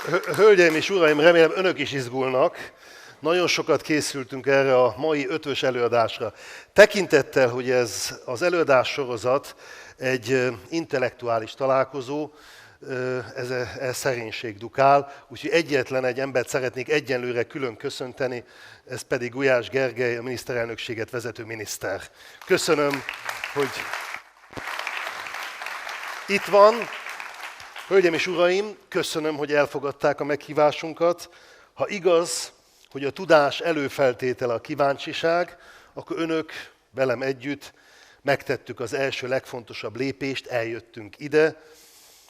Hölgyeim és uraim, remélem önök is izgulnak. Nagyon sokat készültünk erre a mai ötvös előadásra. Tekintettel, hogy ez az előadás sorozat egy intellektuális találkozó, ez szerénység dukál, úgyhogy egyetlen egy embert szeretnék egyenlőre külön köszönteni, ez pedig Gulyás Gergely, a miniszterelnökséget vezető miniszter. Köszönöm, hogy itt van. Hölgyeim és uraim, köszönöm, hogy elfogadták a meghívásunkat. Ha igaz, hogy a tudás előfeltétele a kíváncsiság, akkor önök velem együtt megtettük az első legfontosabb lépést, eljöttünk ide,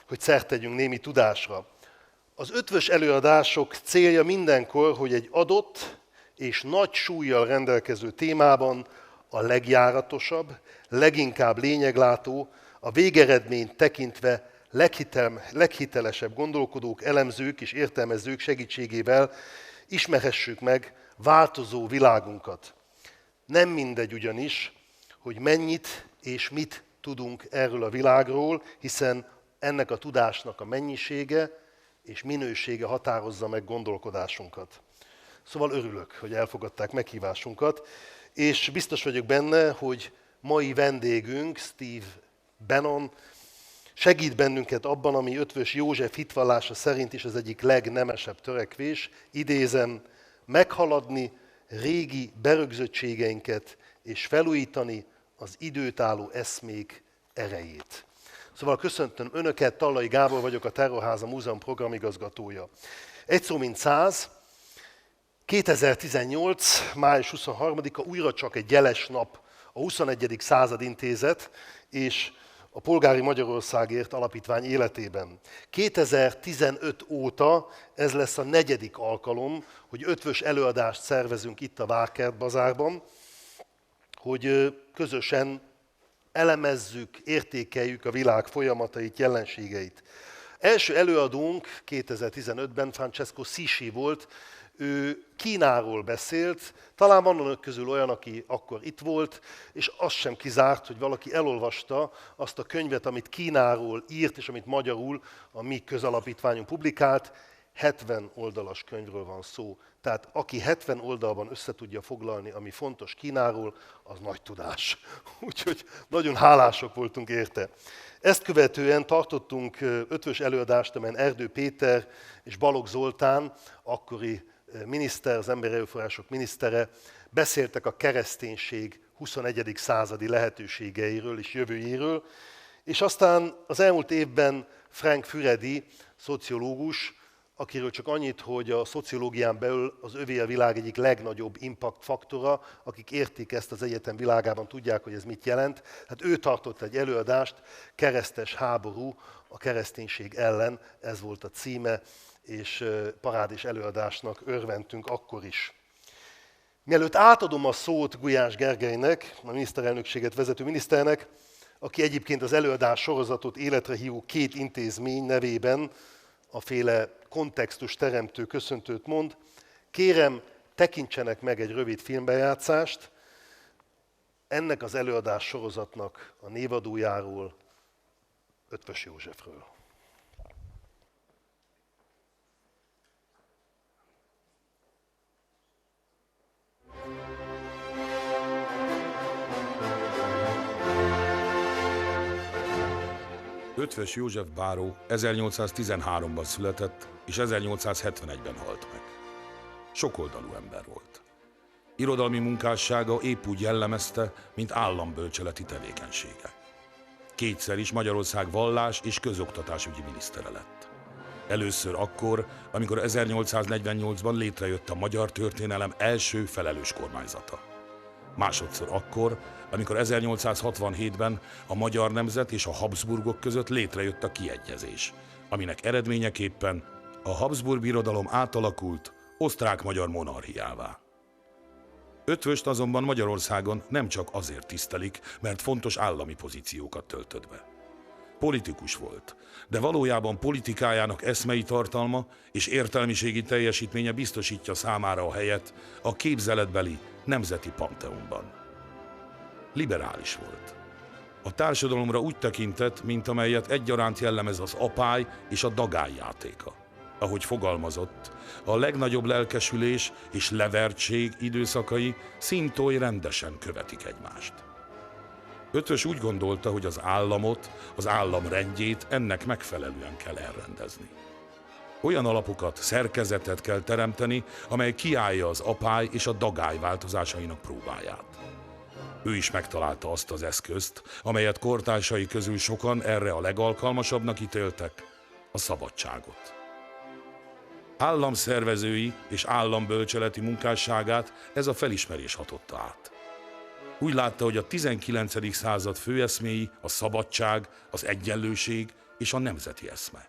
hogy szert tegyünk némi tudásra. Az ötvös előadások célja mindenkor, hogy egy adott és nagy súllyal rendelkező témában a legjáratosabb, leginkább lényeglátó, a végeredményt tekintve leghitelesebb gondolkodók, elemzők és értelmezők segítségével ismerhessük meg változó világunkat. Nem mindegy ugyanis, hogy mennyit és mit tudunk erről a világról, hiszen ennek a tudásnak a mennyisége és minősége határozza meg gondolkodásunkat. Szóval örülök, hogy elfogadták meghívásunkat, és biztos vagyok benne, hogy mai vendégünk, Bannon, segít bennünket abban, ami Eötvös József hitvallása szerint is az egyik legnemesebb törekvés, idézem, meghaladni régi berögzöttségeinket és felújítani az időtálló eszmék erejét. Szóval köszöntöm önöket, Tallai Gábor vagyok, a Háza Múzeum programigazgatója. Egy szó mint száz, 2018. május 23-a újra csak egy jeles nap, a 21. század intézet és a Polgári Magyarországért Alapítvány életében. 2015 óta ez lesz a 4. alkalom, hogy ötvös előadást szervezünk itt a Várkert Bazárban, hogy közösen elemezzük, értékeljük a világ folyamatait, jelenségeit. Első előadónk 2015-ben Francesco Sisi volt, ő Kínáról beszélt, talán van önök közül olyan, aki akkor itt volt, és az sem kizárt, hogy valaki elolvasta azt a könyvet, amit Kínáról írt, és amit magyarul a mi közalapítványunk publikált. 70 oldalas könyvről van szó. Tehát aki 70 oldalban össze tudja foglalni, ami fontos Kínáról, az nagy tudás. Úgyhogy nagyon hálások voltunk érte. Ezt követően tartottunk ötvös előadást, amelyen Erdő Péter és Balogh Zoltán, akkori miniszter, az emberi erőforrások minisztere, beszéltek a kereszténység 21. századi lehetőségeiről és jövőjéről, és aztán az elmúlt évben Frank Füredi, szociológus, akiről csak annyit, hogy a szociológián belül az övé a világ egyik legnagyobb impact faktora, akik értik ezt az egyetem világában, tudják, hogy ez mit jelent. Hát ő tartott egy előadást, Keresztes háború a kereszténység ellen, ez volt a címe, és parádés előadásnak örvendtünk akkor is. Mielőtt átadom a szót Gulyás Gergelynek, a miniszterelnökséget vezető miniszternek, aki egyébként az előadás sorozatot életre hívó 2 intézmény nevében a féle kontextus teremtő köszöntőt mond, kérem, tekintsenek meg egy rövid filmbejátszást ennek az előadás sorozatnak a névadójáról, Eötvös Józsefről. Eötvös József báró 1813-ban született, és 1871-ben halt meg. Sokoldalú ember volt. Irodalmi munkássága épp úgy jellemezte, mint állambölcseleti tevékenysége. 2-szer is Magyarország vallás- és közoktatásügyi minisztere lett. Először akkor, amikor 1848-ban létrejött a magyar történelem első felelős kormányzata. Másodszor akkor, amikor 1867-ben a magyar nemzet és a Habsburgok között létrejött a kiegyezés, aminek eredményeképpen a Habsburg birodalom átalakult osztrák-magyar monarchiává. Eötvöst azonban Magyarországon nem csak azért tisztelik, mert fontos állami pozíciókat töltött be. Politikus volt, de valójában politikájának eszmei tartalma és értelmiségi teljesítménye biztosítja számára a helyet a képzeletbeli nemzeti panteonban. Liberális volt. A társadalomra úgy tekintett, mint amelyet egyaránt jellemez az apály és a dagály játéka. Ahogy fogalmazott, a legnagyobb lelkesülés és levertség időszakai szintúgy rendesen követik egymást. Eötvös úgy gondolta, hogy az államot, az állam rendjét ennek megfelelően kell elrendezni. Olyan alapokat, szerkezetet kell teremteni, amely kiállja az apály és a dagály változásainak próbáját. Ő is megtalálta azt az eszközt, amelyet kortársai közül sokan erre a legalkalmasabbnak ítéltek, a szabadságot. Államszervezői és állambölcseleti munkásságát ez a felismerés hatotta át. Úgy látta, hogy a 19. század főeszméi a szabadság, az egyenlőség és a nemzeti eszme.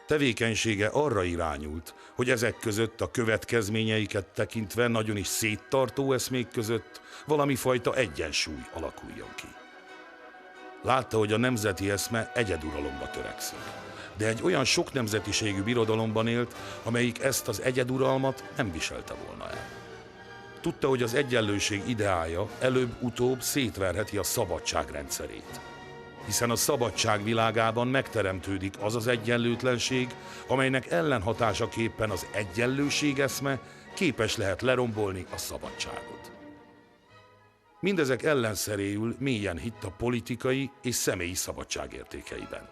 Tevékenysége arra irányult, hogy ezek között a következményeiket tekintve nagyon is széttartó eszmék között valami fajta egyensúly alakuljon ki. Látta, hogy a nemzeti eszme egyeduralomba törekszik, de egy olyan sok nemzetiségű birodalomban élt, amelyik ezt az egyeduralmat nem viselte volna el. Tudta, hogy az egyenlőség ideája előbb-utóbb szétverheti a szabadság rendszerét. Hiszen a szabadság világában megteremtődik az az egyenlőtlenség, amelynek ellenhatásaképpen az egyenlőség eszme képes lehet lerombolni a szabadságot. Mindezek ellenszeréül mélyen hitt a politikai és személyi szabadság értékeiben.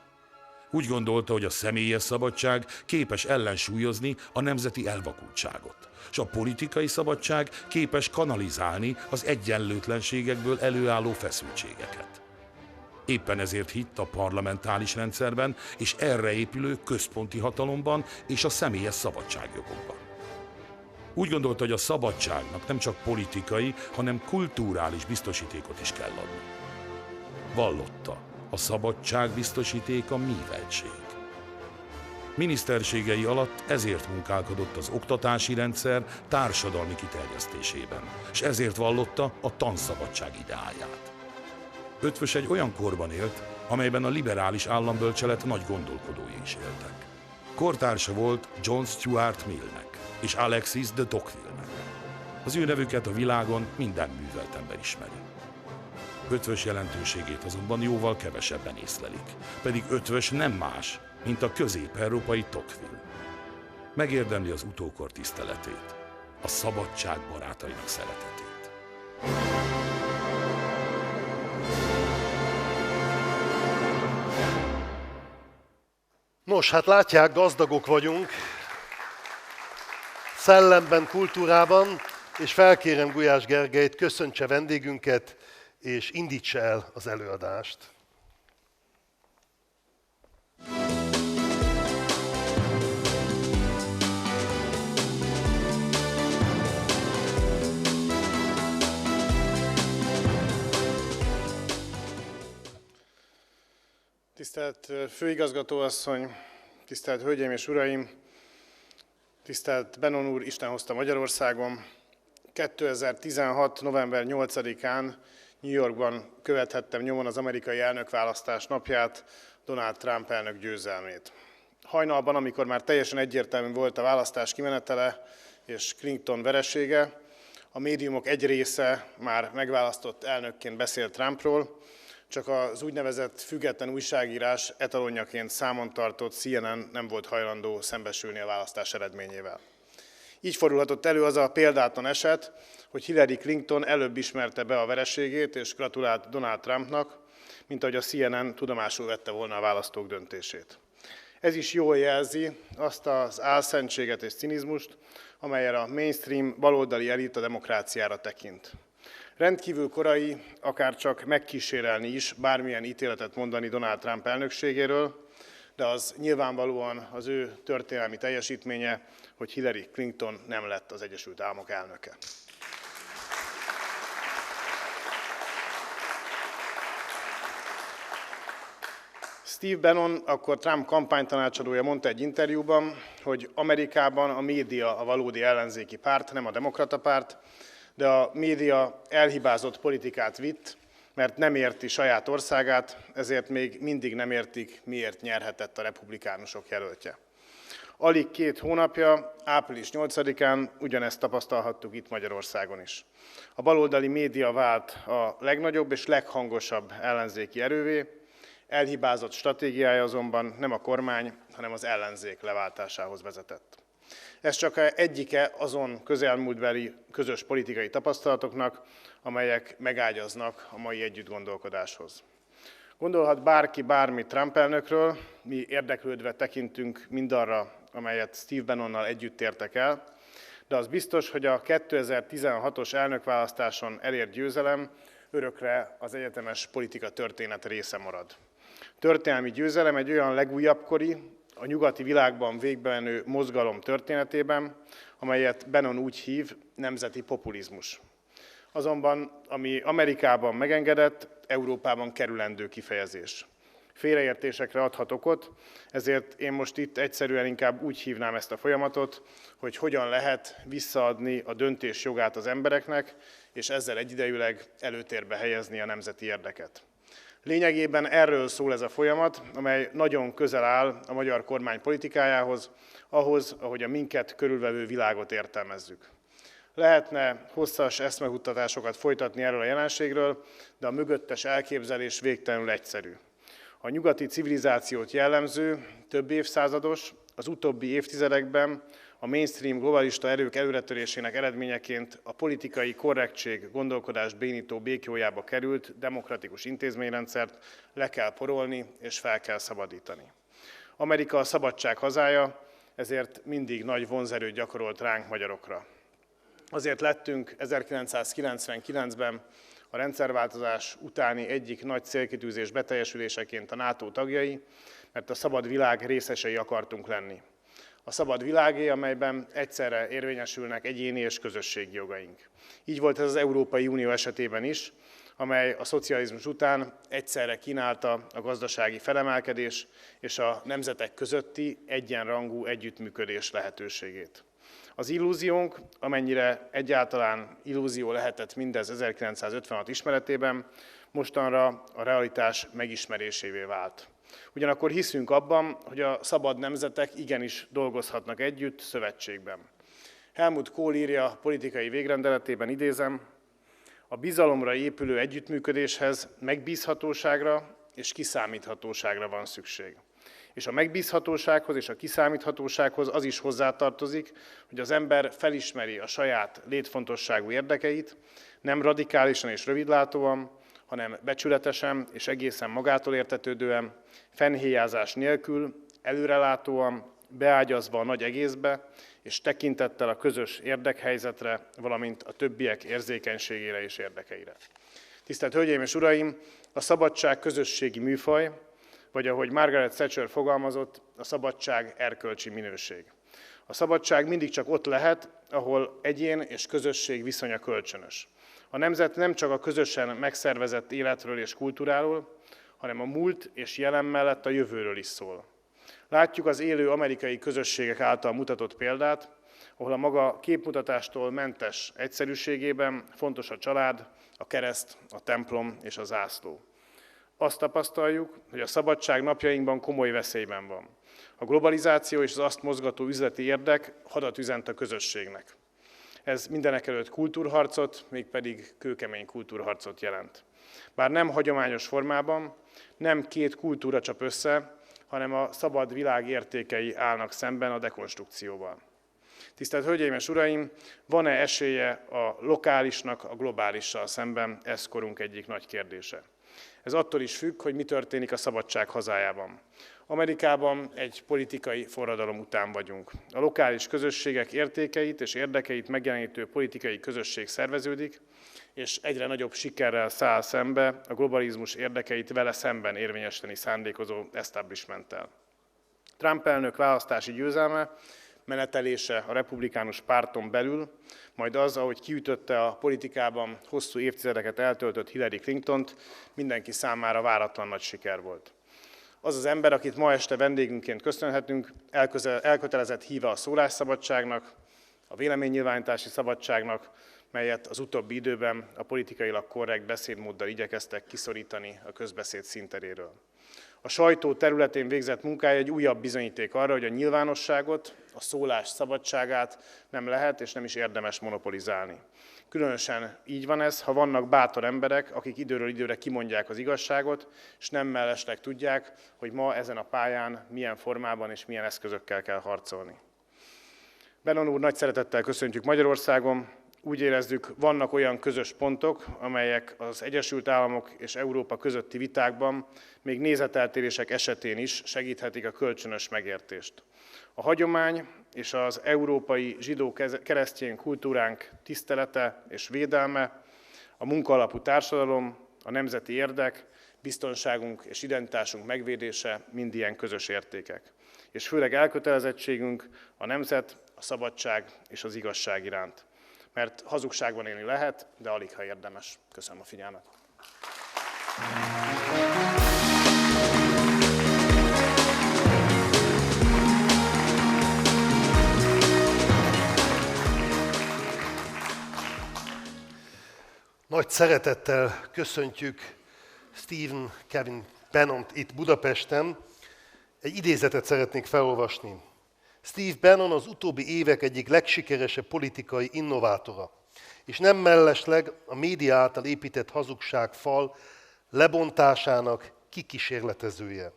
Úgy gondolta, hogy a személyes szabadság képes ellensúlyozni a nemzeti elvakultságot, és a politikai szabadság képes kanalizálni az egyenlőtlenségekből előálló feszültségeket. Éppen ezért hitt a parlamentális rendszerben és erre épülő központi hatalomban és a személyes szabadságjogokban. Úgy gondolta, hogy a szabadságnak nem csak politikai, hanem kulturális biztosítékot is kell adni. Vallotta, a szabadság biztosítéka műveltség. Miniszterségei alatt ezért munkálkodott az oktatási rendszer társadalmi kiterjesztésében, és ezért vallotta a tanszabadság ideáját. Eötvös egy olyan korban élt, amelyben a liberális állambölcselet nagy gondolkodói is éltek. Kortársa volt John Stuart Millnek és Alexis de Tocqueville-nek. Az ő nevüket a világon minden művelt ember ismeri. Eötvös jelentőségét azonban jóval kevesebben észlelik, pedig Eötvös nem más, mint a közép-európai Tocqueville. Megérdemli az utókor tiszteletét, a szabadság barátainak szeretetét. Nos, hát látják, gazdagok vagyunk, szellemben, kultúrában, és felkérem Gulyás Gergelyt, köszöntse vendégünket, és indítsa el az előadást. Tisztelt főigazgatóasszony, tisztelt hölgyeim és uraim, tisztelt Bannon úr, Isten hozta Magyarországon. 2016. november 8-án New Yorkban követhettem nyomon az amerikai elnökválasztás napját, Donald Trump elnök győzelmét. Hajnalban, amikor már teljesen egyértelmű volt a választás kimenetele és Clinton veresége, a médiumok egy része már megválasztott elnökként beszélt Trumpról, csak az úgynevezett független újságírás etalonjaként számon tartott CNN nem volt hajlandó szembesülni a választás eredményével. Így fordulhatott elő az a példátlan eset, hogy Hillary Clinton előbb ismerte be a vereségét és gratulált Donald Trumpnak, mint ahogy a CNN tudomásul vette volna a választók döntését. Ez is jól jelzi azt az álszentséget és cinizmust, amellyel a mainstream baloldali elit a demokráciára tekint. Rendkívül korai, akár csak megkísérelni is bármilyen ítéletet mondani Donald Trump elnökségéről, de az nyilvánvalóan az ő történelmi teljesítménye, hogy Hillary Clinton nem lett az Egyesült Államok elnöke. Steve Bannon, akkor Trump kampánytanácsadója mondta egy interjúban, hogy Amerikában a média a valódi ellenzéki párt, nem a demokrata párt, de a média elhibázott politikát vitt, mert nem érti saját országát, ezért még mindig nem értik, miért nyerhetett a republikánusok jelöltje. Alig 2 hónapja, április 8-án ugyanezt tapasztalhattuk itt Magyarországon is. A baloldali média vált a legnagyobb és leghangosabb ellenzéki erővé, Elhibázott stratégiája azonban nem a kormány, hanem az ellenzék leváltásához vezetett. Ez csak egyike azon közelmúltbeli közös politikai tapasztalatoknak, amelyek megágyaznak a mai együttgondolkodáshoz. Gondolhat bárki bármi Trump elnökről, mi érdeklődve tekintünk mindarra, amelyet Steve Bannonnal együtt értek el, de az biztos, hogy a 2016-os elnökválasztáson elért győzelem örökre az egyetemes politika történet része marad. Történelmi győzelem egy olyan legújabbkori, a nyugati világban végbemenő mozgalom történetében, amelyet Bannon úgy hív, nemzeti populizmus. Azonban, ami Amerikában megengedett, Európában kerülendő kifejezés. Félreértésekre adhat okot, ezért én most itt egyszerűen inkább úgy hívnám ezt a folyamatot, hogy hogyan lehet visszaadni a döntés jogát az embereknek, és ezzel egyidejűleg előtérbe helyezni a nemzeti érdeket. Lényegében erről szól ez a folyamat, amely nagyon közel áll a magyar kormány politikájához, ahhoz, ahogy a minket körülvevő világot értelmezzük. Lehetne hosszas eszmefuttatásokat folytatni erről a jelenségről, de a mögöttes elképzelés végtelenül egyszerű. A nyugati civilizációt jellemző, több évszázados, az utóbbi évtizedekben a mainstream globalista erők előretörésének eredményeként a politikai korrektség gondolkodást bénító békjójába került demokratikus intézményrendszert le kell porolni és fel kell szabadítani. Amerika a szabadság hazája, ezért mindig nagy vonzerőt gyakorolt ránk magyarokra. Azért lettünk 1999-ben a rendszerváltozás utáni egyik nagy célkitűzés beteljesüléseként a NATO tagjai, mert a szabad világ részesei akartunk lenni. A szabad világé, amelyben egyszerre érvényesülnek egyéni és közösségi jogaink. Így volt ez az Európai Unió esetében is, amely a szocializmus után egyszerre kínálta a gazdasági felemelkedés és a nemzetek közötti egyenrangú együttműködés lehetőségét. Az illúziónk, amennyire egyáltalán illúzió lehetett mindez 1956 ismeretében, mostanra a realitás megismerésévé vált. Ugyanakkor hiszünk abban, hogy a szabad nemzetek igenis dolgozhatnak együtt, szövetségben. Helmut Kohl írja politikai végrendeletében, idézem, a bizalomra épülő együttműködéshez megbízhatóságra és kiszámíthatóságra van szükség. És a megbízhatósághoz és a kiszámíthatósághoz az is hozzátartozik, hogy az ember felismeri a saját létfontosságú érdekeit, nem radikálisan és rövidlátóan, hanem becsületesen és egészen magától értetődően, fennhéjázás nélkül, előrelátóan, beágyazva a nagy egészbe, és tekintettel a közös érdekhelyzetre, valamint a többiek érzékenységére és érdekeire. Tisztelt Hölgyeim és Uraim, a szabadság közösségi műfaj, vagy ahogy Margaret Thatcher fogalmazott, a szabadság erkölcsi minőség. A szabadság mindig csak ott lehet, ahol egyén és közösség viszonya kölcsönös. A nemzet nem csak a közösen megszervezett életről és kultúráról, hanem a múlt és jelen mellett a jövőről is szól. Látjuk az élő amerikai közösségek által mutatott példát, ahol a maga képmutatástól mentes egyszerűségében fontos a család, a kereszt, a templom és a zászló. Azt tapasztaljuk, hogy a szabadság napjainkban komoly veszélyben van. A globalizáció és az azt mozgató üzleti érdek hadat üzent a közösségnek. Ez mindenekelőtt kultúrharcot, mégpedig kőkemény kultúrharcot jelent. Bár nem hagyományos formában, nem két kultúra csap össze, hanem a szabad világ értékei állnak szemben a dekonstrukcióval. Tisztelt Hölgyeim és Uraim, van-e esélye a lokálisnak a globálissal szemben? Ez korunk egyik nagy kérdése. Ez attól is függ, hogy mi történik a szabadság hazájában. Amerikában egy politikai forradalom után vagyunk. A lokális közösségek értékeit és érdekeit megjelenítő politikai közösség szerveződik, és egyre nagyobb sikerrel száll szembe a globalizmus érdekeit vele szemben érvényesíteni szándékozó establishmenttel. Trump elnök választási győzelme, menetelése a republikánus párton belül, majd az, ahogy kiütötte a politikában hosszú évtizedeket eltöltött Hillary Clintont, mindenki számára váratlan nagy siker volt. Az az ember, akit ma este vendégünként köszönhetünk, elkötelezett híve a szólásszabadságnak, a véleménynyilvánítási szabadságnak, melyet az utóbbi időben a politikailag korrekt beszédmóddal igyekeztek kiszorítani a közbeszéd színteréről. A sajtó területén végzett munkája egy újabb bizonyíték arra, hogy a nyilvánosságot, a szólás szabadságát nem lehet és nem is érdemes monopolizálni. Különösen így van ez, ha vannak bátor emberek, akik időről időre kimondják az igazságot, és nem mellesleg tudják, hogy ma ezen a pályán milyen formában és milyen eszközökkel kell harcolni. Bannon úr, nagy szeretettel köszöntjük Magyarországon. Úgy érezzük, vannak olyan közös pontok, amelyek az Egyesült Államok és Európa közötti vitákban, még nézeteltérések esetén is segíthetik a kölcsönös megértést. A hagyomány és az európai zsidó-keresztény kultúránk tisztelete és védelme, a munkaalapú társadalom, a nemzeti érdek, biztonságunk és identitásunk megvédése mind ilyen közös értékek. És főleg elkötelezettségünk a nemzet, a szabadság és az igazság iránt. Mert hazugságban élni lehet, de alig ha érdemes. Köszönöm a figyelmet. Nagy szeretettel köszöntjük Kevin Bannont itt Budapesten. Egy idézetet szeretnék felolvasni. Steve Bannon az utóbbi évek egyik legsikeresebb politikai innovátora, és nem mellesleg a média által épített hazugságfal lebontásának kikísérletezője.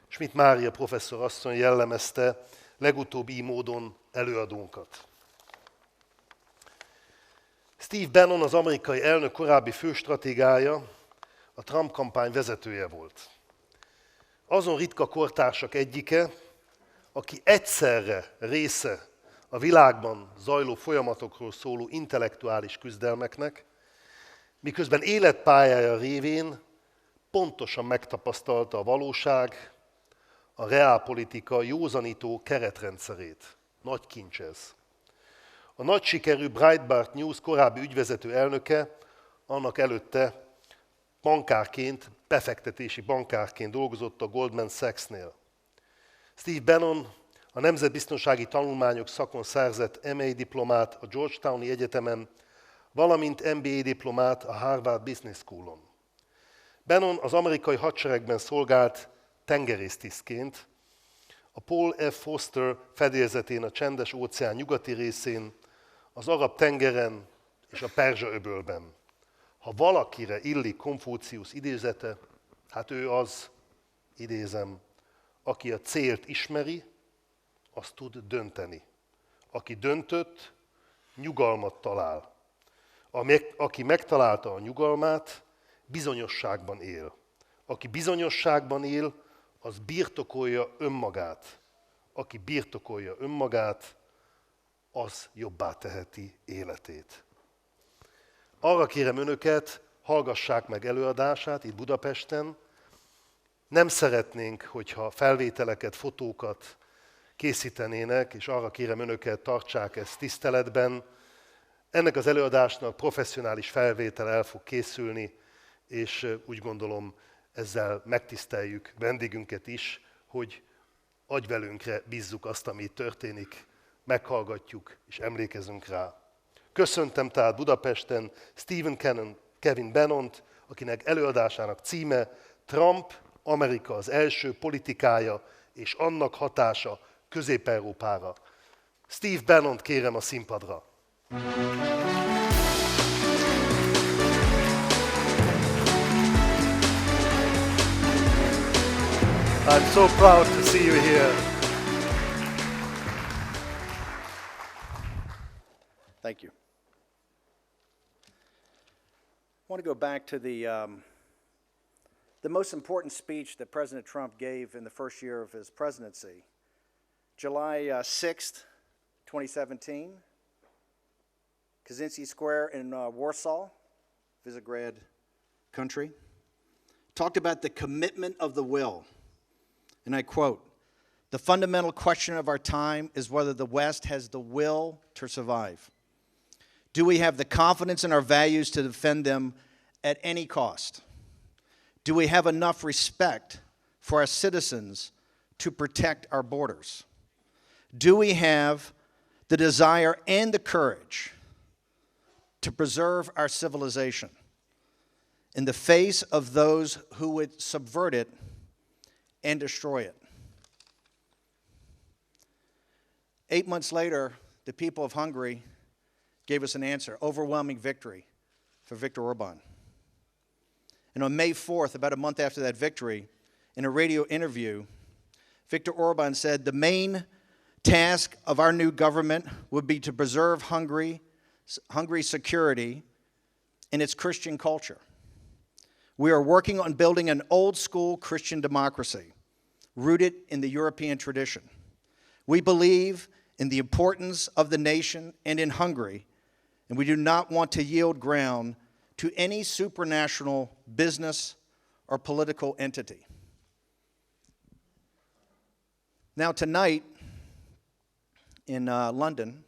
Schmidt Mária professzor asszony jellemezte legutóbb így módon előadónkat. Steve Bannon az amerikai elnök korábbi főstratégája, a Trump kampány vezetője volt. Azon ritka kortársak egyike, aki egyszerre része a világban zajló folyamatokról szóló intellektuális küzdelmeknek, miközben életpályája révén pontosan megtapasztalta a valóság, a reálpolitika józanító keretrendszerét. Nagy kincs ez. A nagy sikerű Breitbart News korábbi ügyvezető elnöke, annak előtte bankárként, befektetési bankárként dolgozott a Goldman Sachsnél. Steve Bannon a nemzetbiztonsági tanulmányok szakon szerzett MA diplomát a Georgetowni Egyetemen, valamint MBA diplomát a Harvard Business Schoolon. Bannon az amerikai hadseregben szolgált tengerésztisztként, a Paul F. Foster fedélzetén a Csendes-óceán nyugati részén, az Arab-tengeren és a Perzsa-öbölben. Ha valakire illik Konfúciusz idézete, hát ő az, idézem, aki a célt ismeri, az tud dönteni. Aki döntött, nyugalmat talál. Aki megtalálta a nyugalmát, bizonyosságban él. Aki bizonyosságban él, az birtokolja önmagát. Aki birtokolja önmagát, az jobbá teheti életét. Arra kérem önöket, hallgassák meg előadását itt Budapesten. Nem szeretnénk, hogyha felvételeket, fotókat készítenének, és arra kérem önöket, tartsák ezt tiszteletben. Ennek az előadásnak professzionális felvétel el fog készülni, és úgy gondolom, ezzel megtiszteljük vendégünket is, hogy agyvelünkre bízzuk azt, ami itt történik, meghallgatjuk és emlékezünk rá. Köszöntem tehát Budapesten Kevin Bannont, akinek előadásának címe Trump, Amerika az első, politikája és annak hatása Közép-Európára. Steve Bannont kérem a színpadra. I'm so proud to see you here. Thank you. I want to go back to the most important speech that President Trump gave in the first year of his presidency. July 6th, 2017, Kaczynski Square in Warsaw, Visegrad country, talked about the commitment of the will. And I quote, "The fundamental question of our time is whether the West has the will to survive. Do we have the confidence in our values to defend them at any cost? Do we have enough respect for our citizens to protect our borders? Do we have the desire and the courage to preserve our civilization in the face of those who would subvert it and destroy it. 8 months later, the people of Hungary gave us an answer, overwhelming victory for Viktor Orban. And on May 4th, about a month after that victory, in a radio interview, Viktor Orban said, the main task of our new government would be to preserve Hungary's security and its Christian culture. We are working on building an old-school Christian democracy rooted in the European tradition. We believe in the importance of the nation and in Hungary, and we do not want to yield ground to any supranational business or political entity. Now tonight in London,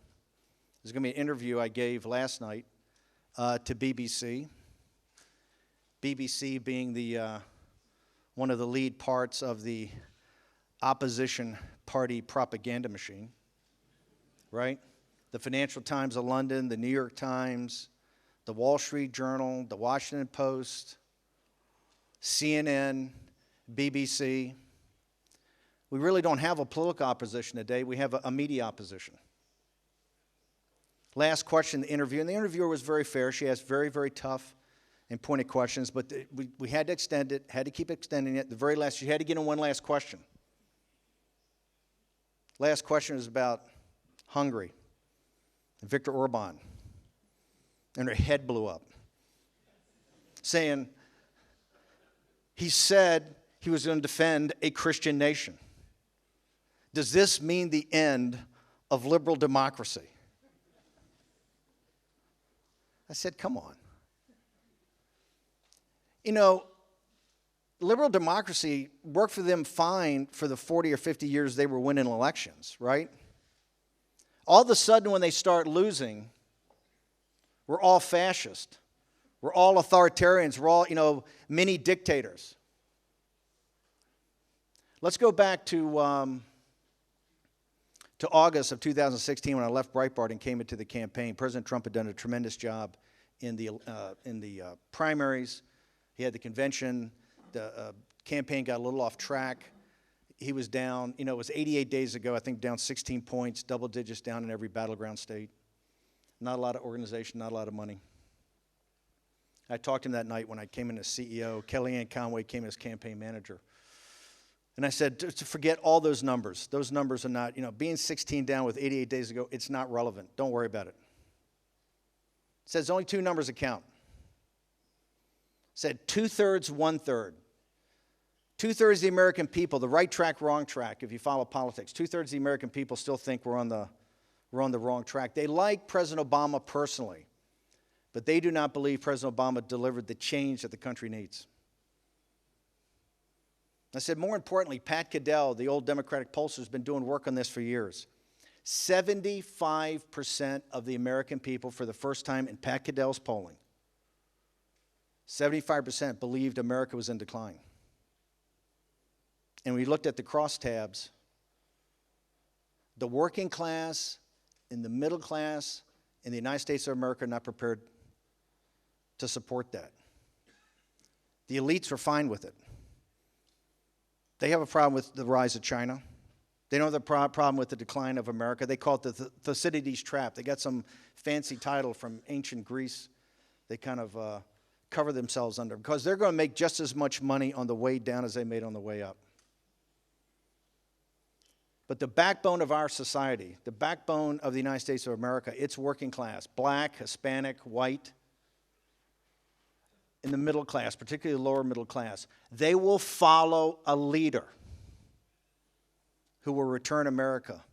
there's going to be an interview I gave last night to BBC. BBC being one of the lead parts of the opposition party propaganda machine, right? The Financial Times of London, the New York Times, the Wall Street Journal, the Washington Post, CNN, BBC. We really don't have a political opposition today. We have a media opposition. Last question in the interview, and the interviewer was very fair. She asked very, very tough and pointed questions, but we had to extend it, had to keep extending it. The very last, she had to get in one last question. Last question is about Hungary and Viktor Orban. And her head blew up, saying, he said he was going to defend a Christian nation. Does this mean the end of liberal democracy? I said, come on. You know, liberal democracy worked for them fine for the 40 or 50 years they were winning elections, right? All of a sudden when they start losing, we're all fascist. We're all authoritarians. We're all, mini dictators. Let's go back to August of 2016 when I left Breitbart and came into the campaign. President Trump had done a tremendous job in the primaries. He had the convention. The campaign got a little off track. He was down. It was 88 days ago. I think down 16 points, double digits down in every battleground state. Not a lot of organization, not a lot of money. I talked to him that night when I came in as CEO. Kellyanne Conway came as campaign manager. And I said, to forget all those numbers. Those numbers are not, being 16 down with 88 days ago, it's not relevant. Don't worry about it. It says only two numbers that count. It said 2/3, 1/3. 2/3 of the American people, the right track, wrong track, if you follow politics. 2/3 of the American people still think we're on the wrong track. They like President Obama personally, but they do not believe President Obama delivered the change that the country needs. I said, more importantly, Pat Caddell, the old Democratic pollster, has been doing work on this for years. 75% of the American people, for the first time in Pat Caddell's polling, 75% believed America was in decline. And we looked at the crosstabs. The working class and the middle class in the United States of America are not prepared to support that. The elites are fine with it. They have a problem with the rise of China. They don't have a problem with the decline of America. They call it the Thucydides trap. They got some fancy title from ancient Greece. They kind of cover themselves under, because they're going to make just as much money on the way down as they made on the way up. But the backbone of our society, the backbone of the United States of America, it's working class, black, Hispanic, white, in the middle class, particularly the lower middle class. They will follow a leader who will return America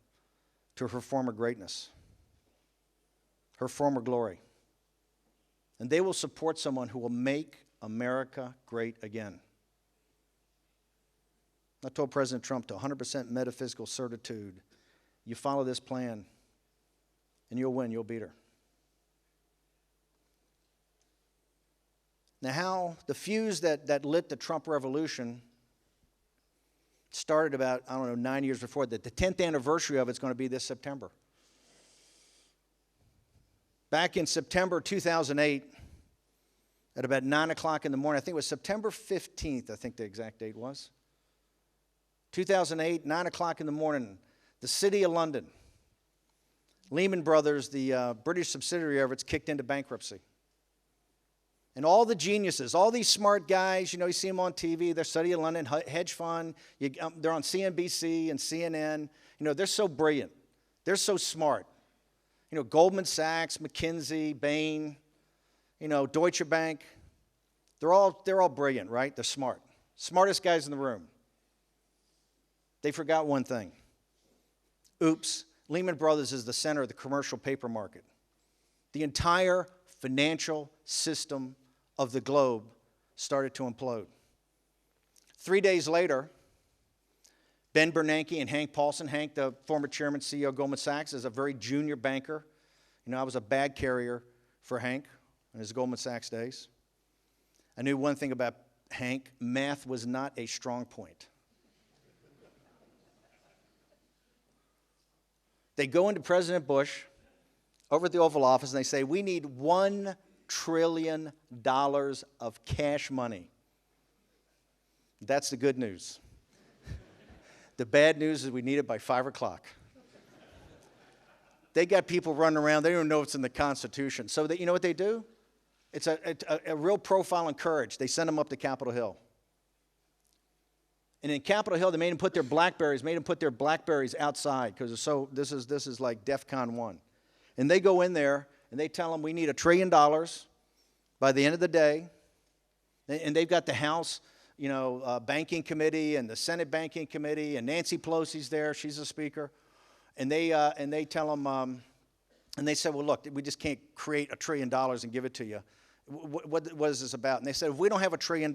to her former greatness, her former glory. And they will support someone who will make America great again. I told President Trump, to 100% metaphysical certitude, you follow this plan and you'll win, you'll beat her. Now, how the fuse that lit the Trump revolution started about, 9 years before that. The 10th anniversary of it's going to be this September. Back in September 2008, at about 9 o'clock in the morning, I think it was September 15th, I think the exact date was. 2008, 9 o'clock in the morning, the City of London. Lehman Brothers, the British subsidiary of it's kicked into bankruptcy. And all the geniuses, all these smart guys, you see them on TV, they're City of London, hedge fund, they're on CNBC and CNN. They're so brilliant. They're so smart. Goldman Sachs, McKinsey, Bain, Deutsche Bank. They're all brilliant, right? They're smart. Smartest guys in the room. They forgot one thing. Oops, Lehman Brothers is the center of the commercial paper market. The entire financial system of the globe started to implode. 3 days later, Ben Bernanke and Hank Paulson, Hank, the former chairman, CEO of Goldman Sachs, is a very junior banker. I was a bag carrier for Hank in his Goldman Sachs days. I knew one thing about Hank: math was not a strong point. They go into President Bush over at the Oval Office and they say, we need $1 trillion of cash money. That's the good news. The bad news is we need it by 5 o'clock. They got people running around, they don't know what's in the Constitution. So you know what they do? It's a real profile in courage. They send them up to Capitol Hill. And in Capitol Hill, they made them put their Blackberries outside, because this is like DEFCON 1. And they go in there and they tell them we need $1 trillion by the end of the day. And they've got the House, Banking Committee and the Senate Banking Committee, and Nancy Pelosi's there, she's the speaker. And they tell them, and they said, well, look, we just can't create $1 trillion and give it to you. What is this about? And they said, if we don't have $1 trillion,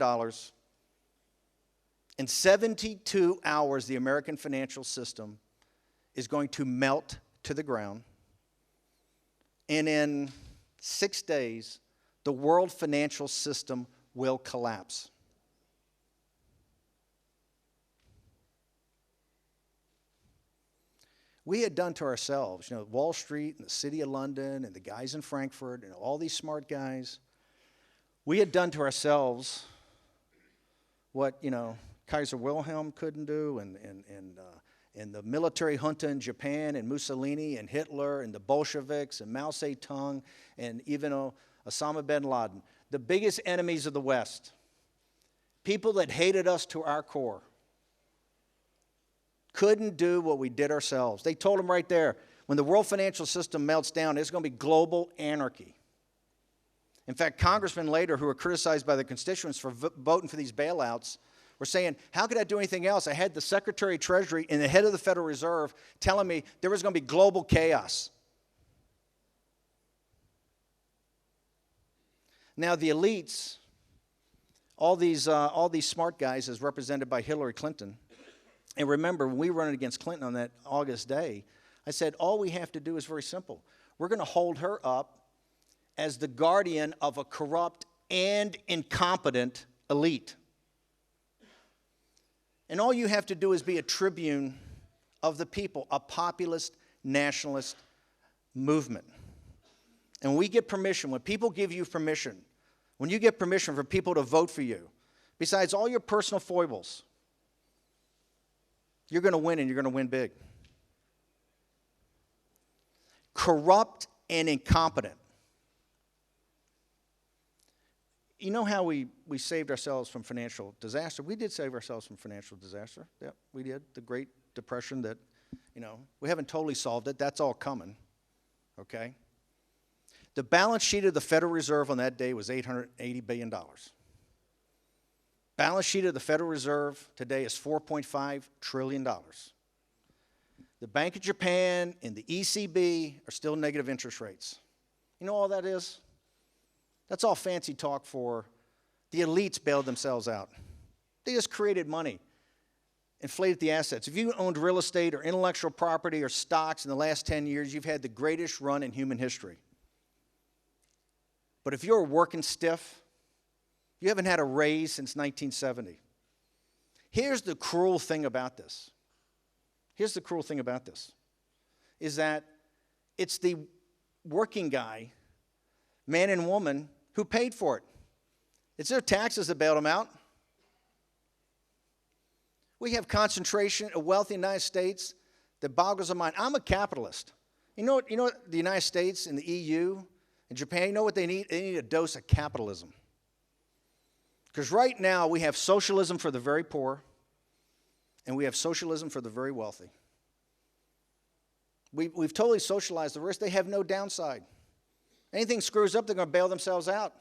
in 72 hours, the American financial system is going to melt to the ground. And in 6 days, the world financial system will collapse. We had done to ourselves, Wall Street and the City of London and the guys in Frankfurt and all these smart guys, we had done to ourselves what, Kaiser Wilhelm couldn't do, and the military junta in Japan, and Mussolini, and Hitler, and the Bolsheviks, and Mao Zedong, and even Osama bin Laden. The biggest enemies of the West. People that hated us to our core. Couldn't do what we did ourselves. They told them right there, when the world financial system melts down, there's going to be global anarchy. In fact, congressmen later, who were criticized by their constituents for voting for these bailouts, were saying, how could I do anything else? I had the Secretary of Treasury and the head of the Federal Reserve telling me there was going to be global chaos. Now, the elites, all these smart guys, as represented by Hillary Clinton, and remember, when we were running against Clinton on that August day, I said, all we have to do is very simple. We're going to hold her up as the guardian of a corrupt and incompetent elite. And all you have to do is be a tribune of the people, a populist nationalist movement. And when we get permission, when people give you permission, when you get permission for people to vote for you, besides all your personal foibles, you're going to win, and you're going to win big. Corrupt and incompetent. You know how we saved ourselves from financial disaster? We did save ourselves from financial disaster. Yep, we did. The Great Depression that, we haven't totally solved it. That's all coming, okay? The balance sheet of the Federal Reserve on that day was $880 billion. Balance sheet of the Federal Reserve today is $4.5 trillion. The Bank of Japan and the ECB are still negative interest rates. You know all that is? That's all fancy talk for the elites bailed themselves out. They just created money, inflated the assets. If you owned real estate or intellectual property or stocks in the last 10 years, you've had the greatest run in human history. But if you're working stiff, you haven't had a raise since 1970. Here's the cruel thing about this. Here's the cruel thing about this, is that it's the working guy, man and woman, who paid for it. It's their taxes that bailed them out. We have concentration of wealth in the United States that boggles the mind. I'm a capitalist. You know what the United States and the EU and Japan, you know what they need? They need a dose of capitalism. Because right now we have socialism for the very poor and we have socialism for the very wealthy. We've totally socialized the rich. They have no downside. Anything screws up, they're going to bail themselves out.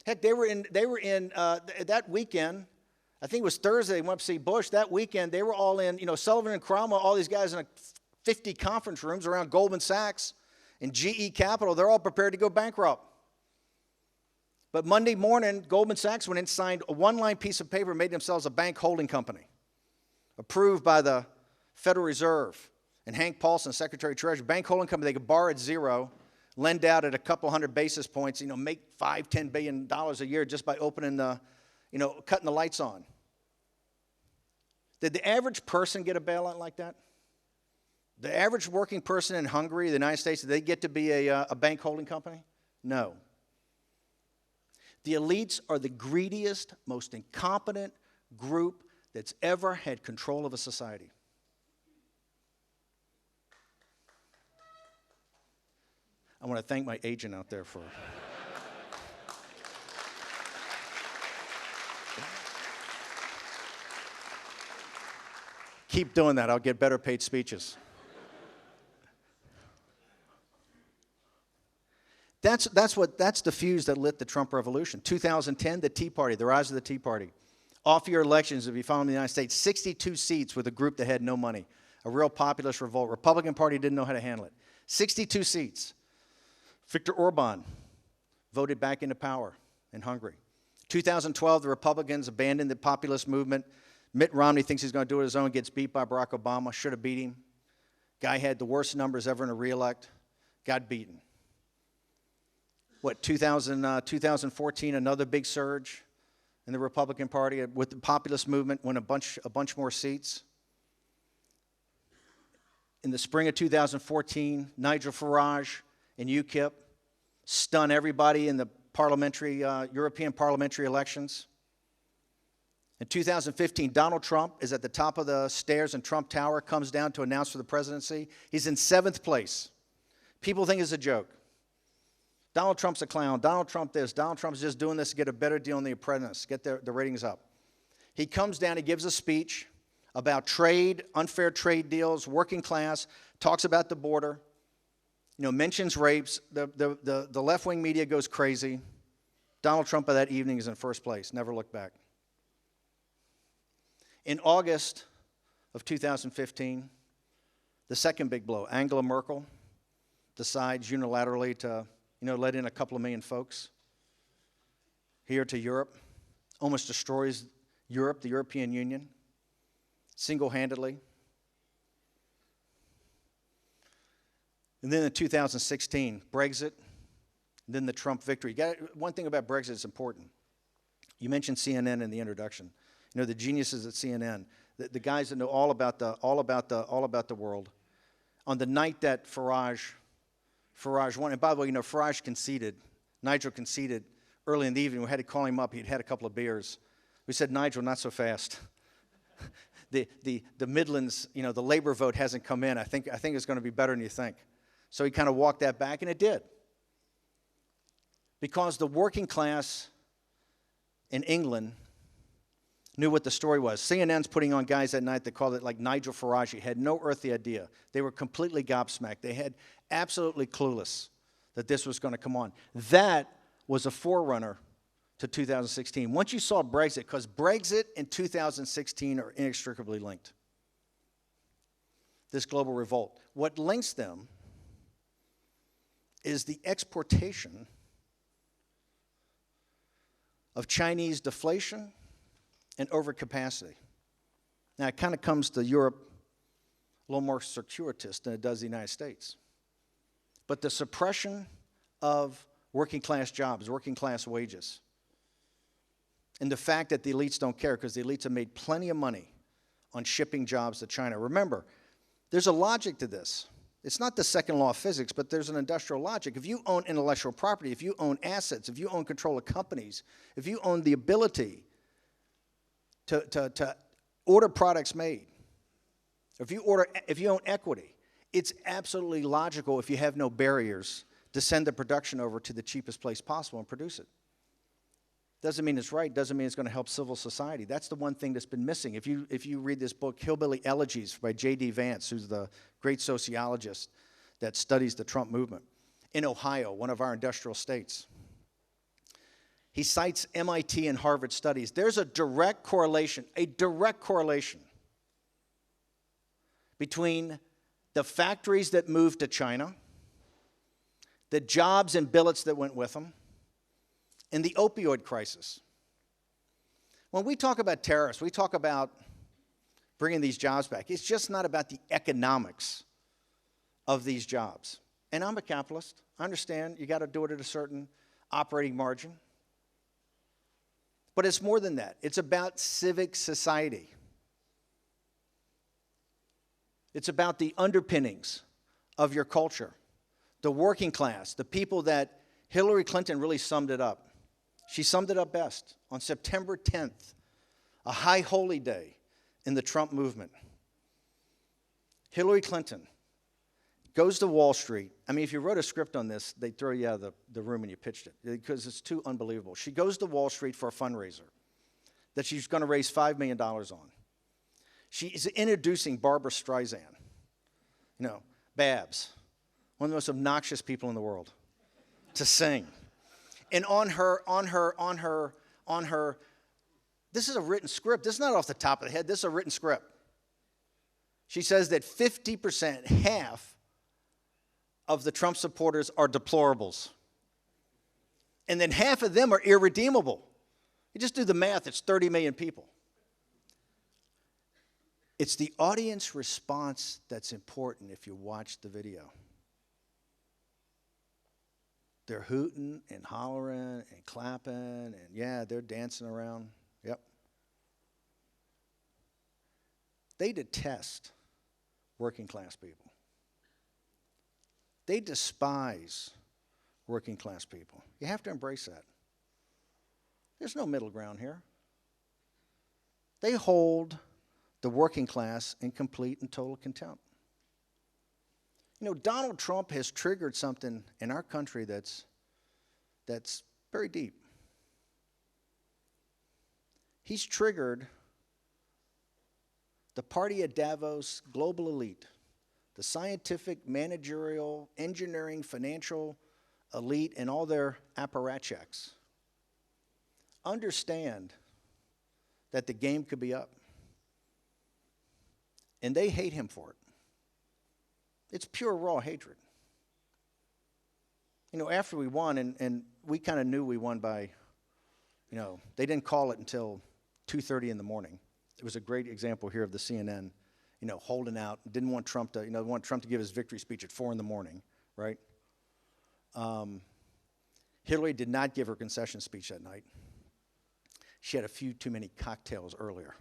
Heck, they were in that weekend. I think it was Thursday. They went up to see Bush. That weekend, they were all in. Sullivan and Cromwell, all these guys in 50 conference rooms around Goldman Sachs and GE Capital. They're all prepared to go bankrupt. But Monday morning, Goldman Sachs went and signed a one-line piece of paper, made themselves a bank holding company, approved by the Federal Reserve. And Hank Paulson, Secretary of Treasury, bank holding company, they could borrow at zero, lend out at a couple hundred basis points, make $5-10 billion a year just by opening cutting the lights on. Did the average person get a bailout like that? The average working person in Hungary, the United States, did they get to be a bank holding company? No. The elites are the greediest, most incompetent group that's ever had control of a society. I want to thank my agent out there for... Keep doing that. I'll get better paid speeches. That's the fuse that lit the Trump revolution. 2010, the Tea Party, the rise of the Tea Party. Off-year elections, if you follow in the United States, 62 seats with a group that had no money. A real populist revolt. Republican Party didn't know how to handle it. 62 seats. Viktor Orban voted back into power in Hungary. 2012, the Republicans abandoned the populist movement. Mitt Romney thinks he's going to do it his own, gets beat by Barack Obama. Should have beat him. Guy had the worst numbers ever in a re-elect. Got beaten. 2014, another big surge in the Republican Party with the populist movement, won a bunch more seats. In the spring of 2014, Nigel Farage and UKIP stun everybody in the European parliamentary elections. In 2015, Donald Trump is at the top of the stairs in Trump Tower, comes down to announce for the presidency. He's in 7th place. People think it's a joke. Donald Trump's a clown. Donald Trump this. Donald Trump's just doing this to get a better deal on The Apprentice, get the ratings up. He comes down, he gives a speech about trade, unfair trade deals, working class, talks about the border, mentions rapes. The left-wing media goes crazy. Donald Trump by that evening is in 1st place, never looked back. In August of 2015, the second big blow, Angela Merkel decides unilaterally to, let in a couple of million folks here to Europe, almost destroys Europe, the European Union, single-handedly. And then in 2016, Brexit, and then the Trump victory. One thing about Brexit is important. You mentioned CNN in the introduction. The geniuses at CNN, the guys that know all about the world. On the night that Farage won, and by the way, Farage conceded. Nigel conceded early in the evening. We had to call him up. He'd had a couple of beers. We said, Nigel, not so fast. the Midlands, the labor vote hasn't come in. I think it's going to be better than you think. So he kind of walked that back, and it did. Because the working class in England knew what the story was. CNN's putting on guys that night that called it like Nigel Farage. He had no earthly idea. They were completely gobsmacked. They had absolutely clueless that this was going to come on. That was a forerunner to 2016. Once you saw Brexit, because Brexit and 2016 are inextricably linked. This global revolt. What links them is the exportation of Chinese deflation and overcapacity. Now, it kind of comes to Europe a little more circuitous than it does the United States. But the suppression of working class jobs, working class wages, and the fact that the elites don't care because the elites have made plenty of money on shipping jobs to China. Remember, there's a logic to this. It's not the second law of physics, but there's an industrial logic. If you own intellectual property, if you own assets, if you own control of companies, if you own the ability to order products made, if you own equity, it's absolutely logical if you have no barriers to send the production over to the cheapest place possible and produce it. Doesn't mean it's right, doesn't mean it's going to help civil society. That's the one thing that's been missing. If you read this book, Hillbilly Elegies by J.D. Vance, who's the great sociologist that studies the Trump movement, in Ohio, one of our industrial states, he cites MIT and Harvard studies. There's a direct correlation between the factories that moved to China, the jobs and billets that went with them, and the opioid crisis. When we talk about tariffs, we talk about bringing these jobs back. It's just not about the economics of these jobs. And I'm a capitalist. I understand you got to do it at a certain operating margin. But it's more than that. It's about civic society. It's about the underpinnings of your culture, the working class, the people that Hillary Clinton really summed it up. She summed it up best on September 10th, a high holy day in the Trump movement. Hillary Clinton goes to Wall Street. I mean, if you wrote a script on this, they'd throw you out of the room and you pitched it because it's too unbelievable. She goes to Wall Street for a fundraiser that she's going to raise $5 million on. She is introducing Barbra Streisand, Babs, one of the most obnoxious people in the world, to sing. And on her, this is a written script. This is not off the top of the head. This is a written script. She says that 50%, half of the Trump supporters are deplorables. And then half of them are irredeemable. You just do the math, it's 30 million people. It's the audience response that's important if you watch the video. They're hooting and hollering and clapping, and yeah, they're dancing around. Yep. They detest working class people. They despise working class people. You have to embrace that. There's no middle ground here. They hold the working class in complete and total contempt. Donald Trump has triggered something in our country that's very deep. He's triggered the party at Davos global elite, the scientific, managerial, engineering, financial elite, and all their apparatchiks. Understand that the game could be up. And they hate him for it. It's pure, raw hatred. After we won, and we kind of knew we won by, they didn't call it until 2:30 in the morning. It was a great example here of the CNN, holding out, didn't want Trump to, want Trump to give his victory speech at 4 in the morning, right? Hillary did not give her concession speech that night. She had a few too many cocktails earlier.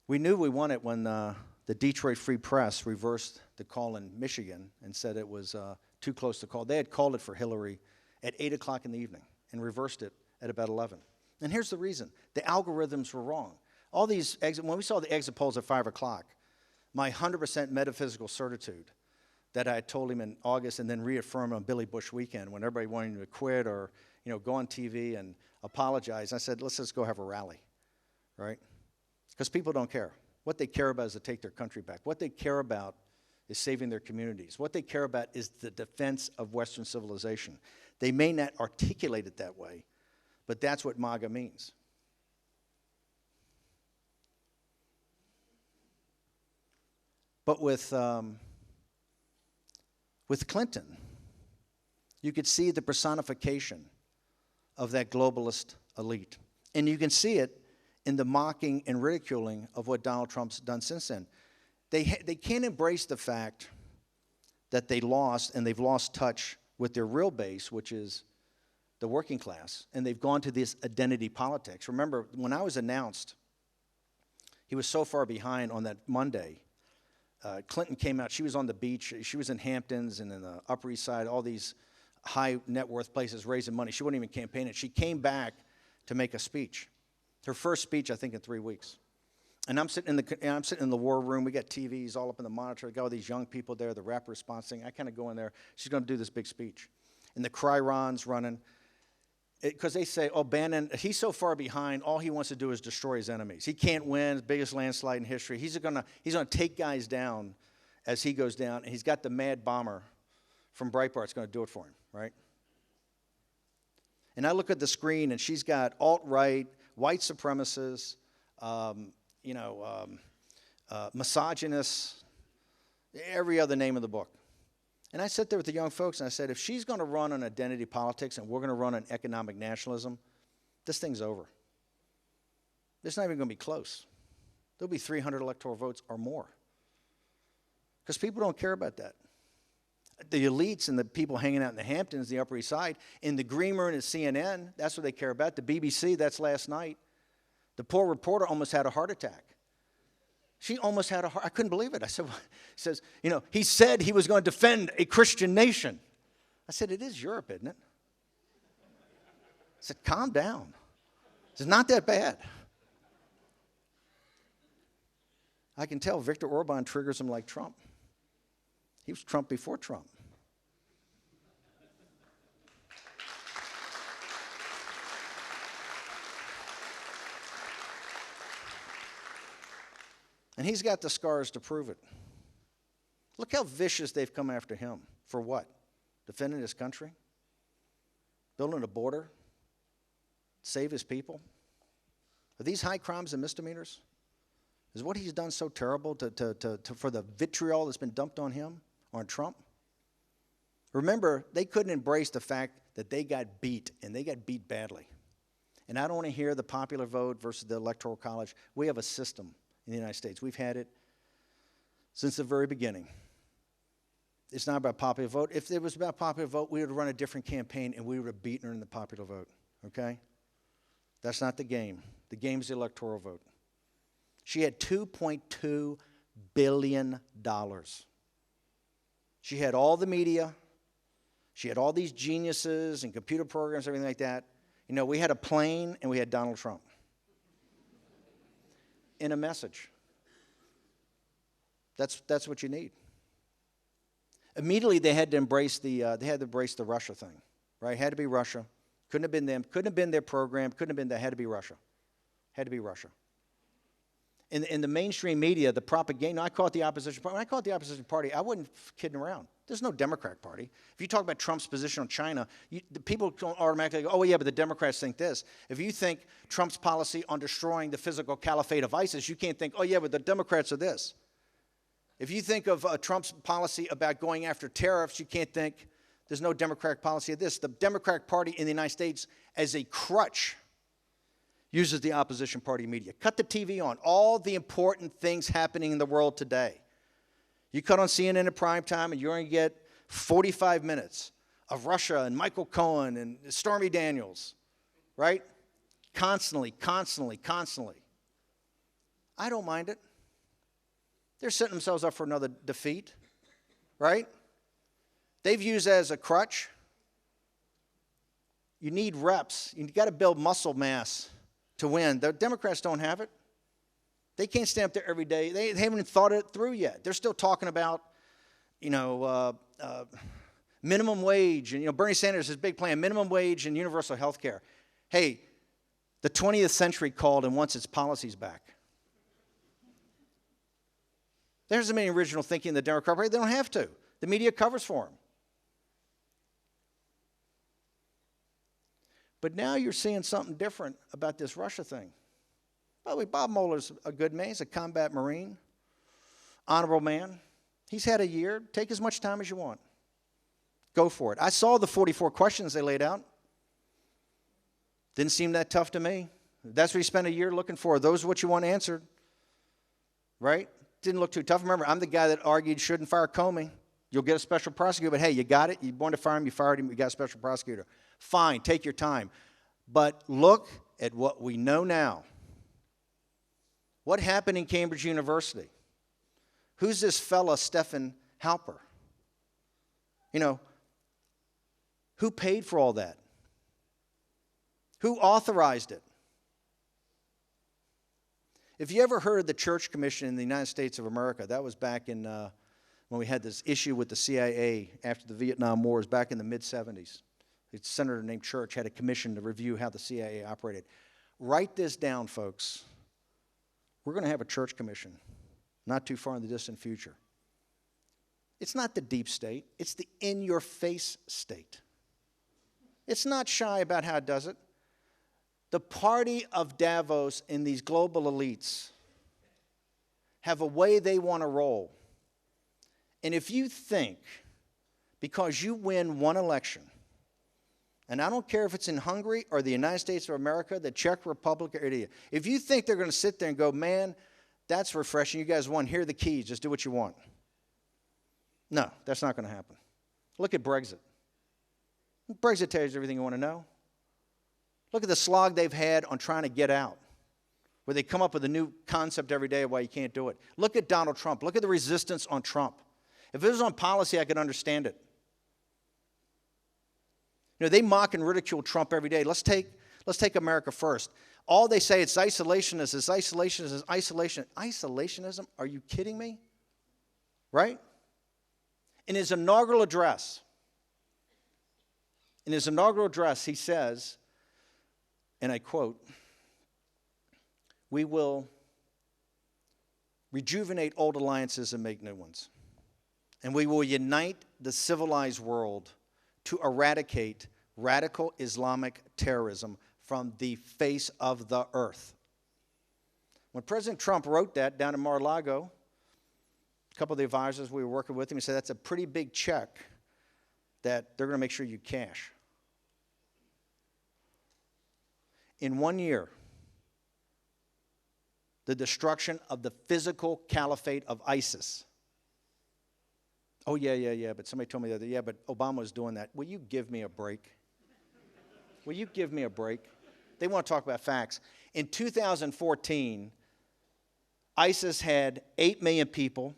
We knew we won it when the Detroit Free Press reversed the call in Michigan and said it was too close to call. They had called it for Hillary at 8 o'clock in the evening and reversed it at about 11. And here's the reason. The algorithms were wrong. All these when we saw the exit polls at 5 o'clock, my 100% metaphysical certitude that I had told him in August and then reaffirmed on Billy Bush weekend when everybody wanted him to quit or go on TV and apologize. I said, let's just go have a rally, right? Because people don't care. What they care about is to take their country back. What they care about is saving their communities. What they care about is the defense of Western civilization. They may not articulate it that way, but that's what MAGA means. But with Clinton, you could see the personification of that globalist elite. And you can see it in the mocking and ridiculing of what Donald Trump's done since then. They can't embrace the fact that they lost, and they've lost touch with their real base, which is the working class, and they've gone to this identity politics. Remember, when I was announced, he was so far behind on that Monday. Clinton came out. She was on the beach. She was in Hamptons and in the Upper East Side, all these high net worth places raising money. She wasn't even campaigning. She came back to make a speech. Her first speech, I think, in 3 weeks. And I'm sitting in the war room. We got TVs all up in the monitor. We got all these young people there, the rapid response thing. I kind of go in there. She's going to do this big speech. And the Cryron's running. Because they say, oh, Bannon, he's so far behind, all he wants to do is destroy his enemies. He can't win, the biggest landslide in history. He's gonna take guys down as he goes down. And he's got the mad bomber from Breitbart's going to do it for him, right? And I look at the screen, and she's got alt-right, white supremacists, misogynists, every other name in the book. And I sat there with the young folks, and I said, if she's going to run on identity politics and we're going to run on economic nationalism, this thing's over. It's not even going to be close. There'll be 300 electoral votes or more. Because people don't care about that. The elites and the people hanging out in the Hamptons, the Upper East Side, in the green room at CNN, that's what they care about. The BBC, that's last night. The poor reporter almost had a heart attack. She almost had a heart. I couldn't believe it. I said, he said he was going to defend a Christian nation. I said, it is Europe, isn't it? I said, calm down. It's not that bad. I can tell Viktor Orban triggers him like Trump. He was Trump before Trump. And he's got the scars to prove it. Look how vicious they've come after him. For what? Defending his country? Building a border? Save his people? Are these high crimes and misdemeanors? Is what he's done so terrible for the vitriol that's been dumped on him, on Trump? Remember, they couldn't embrace the fact that they got beat, and they got beat badly. And I don't want to hear the popular vote versus the Electoral College. We have a system in the United States. We've had it since the very beginning. It's not about popular vote. If it was about popular vote, we would run a different campaign, and we would have beaten her in the popular vote, okay? That's not the game. The game is the electoral vote. She had $2.2 billion. She had all the media. She had all these geniuses and computer programs, everything like that. You know, we had a plane, and we had Donald Trump. In a message. That's what you need. Immediately they had to embrace the Russia thing, right? Had to be Russia. Couldn't have been them. Couldn't have been their program. Couldn't have been that. Had to be Russia. Had to be Russia. In the mainstream media, the propaganda. I call it the opposition party. When I call it the opposition party, I wasn't kidding around. There's no Democrat Party. If you talk about Trump's position on China, the people don't automatically go, oh, yeah, but the Democrats think this. If you think Trump's policy on destroying the physical caliphate of ISIS, you can't think, oh, yeah, but the Democrats are this. If you think of Trump's policy about going after tariffs, you can't think there's no Democratic policy of this. The Democratic Party in the United States, as a crutch, uses the opposition party media. Cut the TV on. All the important things happening in the world today. You cut on CNN at prime time, and you're going to get 45 minutes of Russia and Michael Cohen and Stormy Daniels, right? Constantly, constantly, constantly. I don't mind it. They're setting themselves up for another defeat, right? They've used it as a crutch. You need reps. You've got to build muscle mass to win. The Democrats don't have it. They can't stand up there every day. They haven't even thought it through yet. They're still talking about, minimum wage. And, Bernie Sanders, his big plan, minimum wage and universal health care. Hey, the 20th century called and wants its policies back. There hasn't been any original thinking in the Democrat Party. They don't have to. The media covers for them. But now you're seeing something different about this Russia thing. By the way, Bob Mueller's a good man. He's a combat Marine, honorable man. He's had a year. Take as much time as you want. Go for it. I saw the 44 questions they laid out. Didn't seem that tough to me. That's what you spent a year looking for. Those are what you want answered, right? Didn't look too tough. Remember, I'm the guy that argued you shouldn't fire Comey. You'll get a special prosecutor, but hey, you got it. You wanted to fire him, you fired him, you got a special prosecutor. Fine, take your time. But look at what we know now. What happened in Cambridge University? Who's this fella, Stephen Halper? Who paid for all that? Who authorized it? If you ever heard of the Church Commission in the United States of America, that was back in when we had this issue with the CIA after the Vietnam Wars, back in the mid-'70s. A senator named Church had a commission to review how the CIA operated. Write this down, folks. We're going to have a church commission not too far in the distant future. It's not the deep state. It's the in-your-face state. It's not shy about how it does it. The party of Davos and these global elites have a way they want to roll. And if you think, because you win one election, and I don't care if it's in Hungary or the United States of America, the Czech Republic, or India, if you think they're going to sit there and go, man, that's refreshing, you guys won, here are the keys, just do what you want. No, that's not going to happen. Look at Brexit. Brexit tells you everything you want to know. Look at the slog they've had on trying to get out, where they come up with a new concept every day of why you can't do it. Look at Donald Trump. Look at the resistance on Trump. If it was on policy, I could understand it. You know, they mock and ridicule Trump every day. Let's take America first. All they say, it's isolationism, it's isolationism, it's isolation. Isolationism? Are you kidding me? Right? In his inaugural address, he says, and I quote, "We will rejuvenate old alliances and make new ones. And we will unite the civilized world to eradicate radical Islamic terrorism from the face of the earth." When President Trump wrote that down in Mar-a-Lago, a couple of the advisors we were working with him, he said, that's a pretty big check that they're going to make sure you cash. In 1 year, the destruction of the physical caliphate of ISIS. Oh, yeah, but somebody told me the other day, yeah, but Obama was doing that. Will you give me a break? Will you give me a break? They want to talk about facts. In 2014, ISIS had 8 million people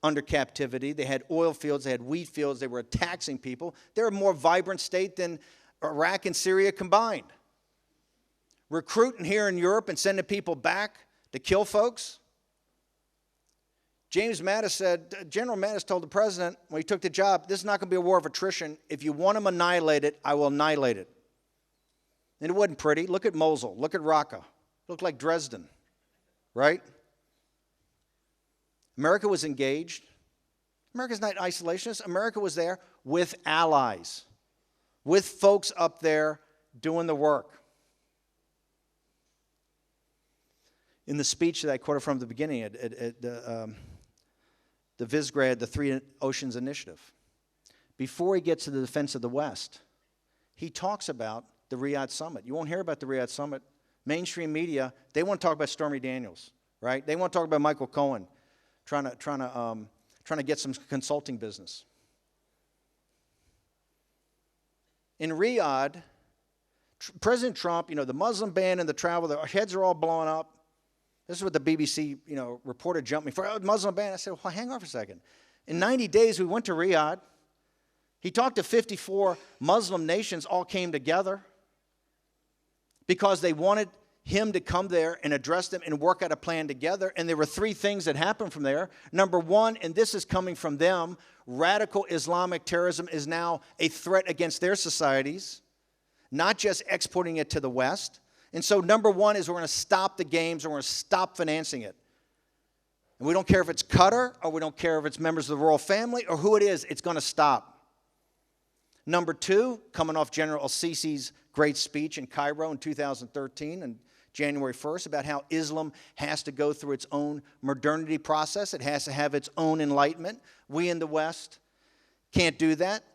under captivity. They had oil fields, they had wheat fields, they were taxing people. They're a more vibrant state than Iraq and Syria combined. Recruiting here in Europe and sending people back to kill folks. James Mattis said, General Mattis told the president when he took the job, this is not going to be a war of attrition. If you want them annihilated, I will annihilate it. And it wasn't pretty. Look at Mosul. Look at Raqqa. It looked like Dresden, right? America was engaged. America's not isolationist. America was there with allies, with folks up there doing the work. In the speech that I quoted from the beginning at the Visegrad, the Three Oceans Initiative, before he gets to the defense of the West, he talks about the Riyadh Summit. You won't hear about the Riyadh Summit. Mainstream media, they want to talk about Stormy Daniels, right? They want to talk about Michael Cohen trying to get some consulting business. In Riyadh, President Trump, the Muslim ban and the travel, their heads are all blowing up. This is what the BBC, reporter jumped me for. Oh, Muslim ban. I said, well, hang on for a second. In 90 days, we went to Riyadh. He talked to 54 Muslim nations, all came together because they wanted him to come there and address them and work out a plan together. And there were 3 things that happened from there. Number 1, and this is coming from them, radical Islamic terrorism is now a threat against their societies, not just exporting it to the West. And so number 1 is we're going to stop the games and we're going to stop financing it. And we don't care if it's Qatar or we don't care if it's members of the royal family or who it is, it's going to stop. Number 2, coming off General al-Sisi's great speech in Cairo in 2013 and January 1st about how Islam has to go through its own modernity process. It has to have its own enlightenment. We in the West can't do that.